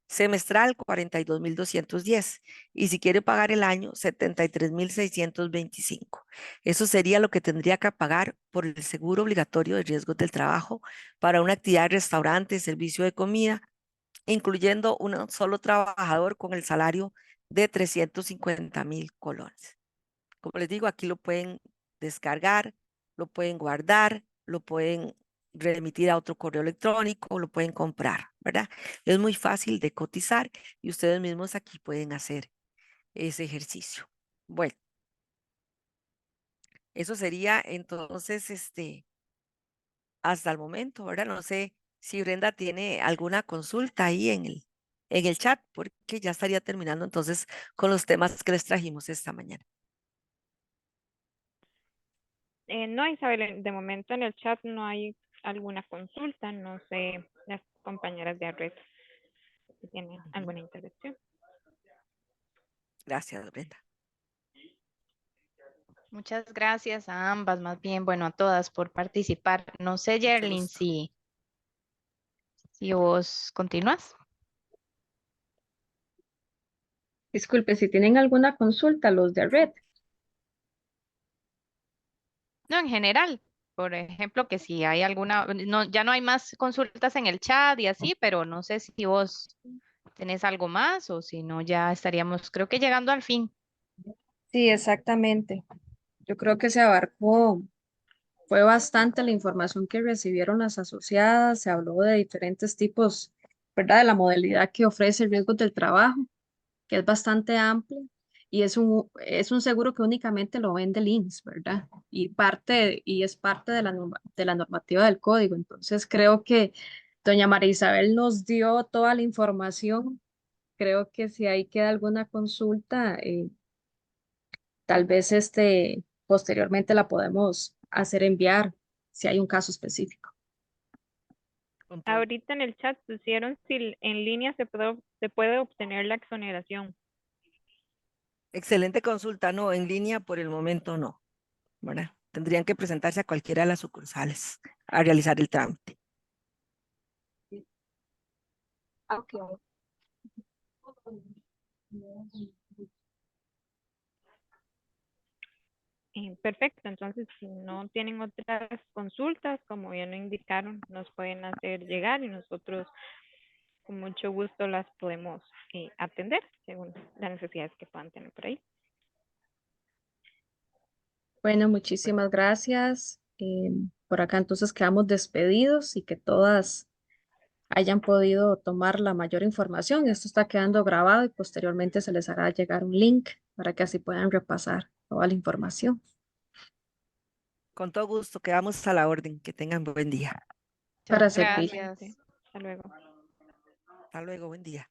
Semestral, 42,210. Y si quiere pagar el año, 73,625. Eso sería lo que tendría que pagar por el seguro obligatorio de riesgos del trabajo para una actividad de restaurante, servicio de comida, incluyendo un solo trabajador con el salario de 350,000 colones. Como les digo, aquí lo pueden descargar, lo pueden guardar, lo pueden remitir a otro correo electrónico, lo pueden comprar, ¿verdad? Es muy fácil de cotizar y ustedes mismos aquí pueden hacer ese ejercicio. Bueno, eso sería entonces, hasta el momento, ¿verdad? No sé si Brenda tiene alguna consulta ahí en el chat, porque ya estaría terminando entonces con los temas que les trajimos esta mañana.
No, Isabel, de momento en el chat no hay alguna consulta, no sé, las compañeras de red si tienen alguna intervención.
Gracias, Brenda.
Muchas gracias a ambas, más bien, bueno, a todas por participar. No sé,
Mucho
Yerlin,
gusto.
si vos continúas.
Disculpe, si tienen alguna consulta, los de red.
No, en general, por ejemplo, que si hay alguna, no, ya no hay más consultas en el chat y así, pero no sé si vos ¿Tenés algo más o si no ya estaríamos, creo que llegando al fin?
Sí, exactamente. Yo creo que se abarcó, fue bastante la información que recibieron las asociadas, se habló de diferentes tipos, ¿verdad? De la modalidad que ofrece el riesgo del trabajo, que es bastante amplio y es un seguro que únicamente lo vende el INSS, ¿verdad? Y es parte de de la normativa del código. Entonces creo que doña María Isabel nos dio toda la información. Creo que si ahí queda alguna consulta, tal vez posteriormente la podemos hacer enviar si hay un caso específico.
Con todo-
Ahorita en el chat pusieron si en línea se puede obtener la exoneración.
Excelente consulta, no, en línea por el momento no, ¿verdad? Tendrían que presentarse a cualquiera de las sucursales a realizar el trámite.
Ok.
Perfecto, entonces si no tienen otras consultas, como ya lo indicaron, nos pueden hacer llegar y nosotros con mucho gusto las podemos atender según las necesidades que puedan tener por ahí.
Bueno, muchísimas gracias. Por acá entonces quedamos despedidos y que todas hayan podido tomar la mayor información. Esto está quedando grabado y posteriormente se les hará llegar un link para que así puedan repasar toda la información.
Con todo gusto, quedamos a la orden. Que tengan buen día.
Para
Muchas
servir.
gracias.
Igualmente. Hasta luego.
Hasta luego, buen día.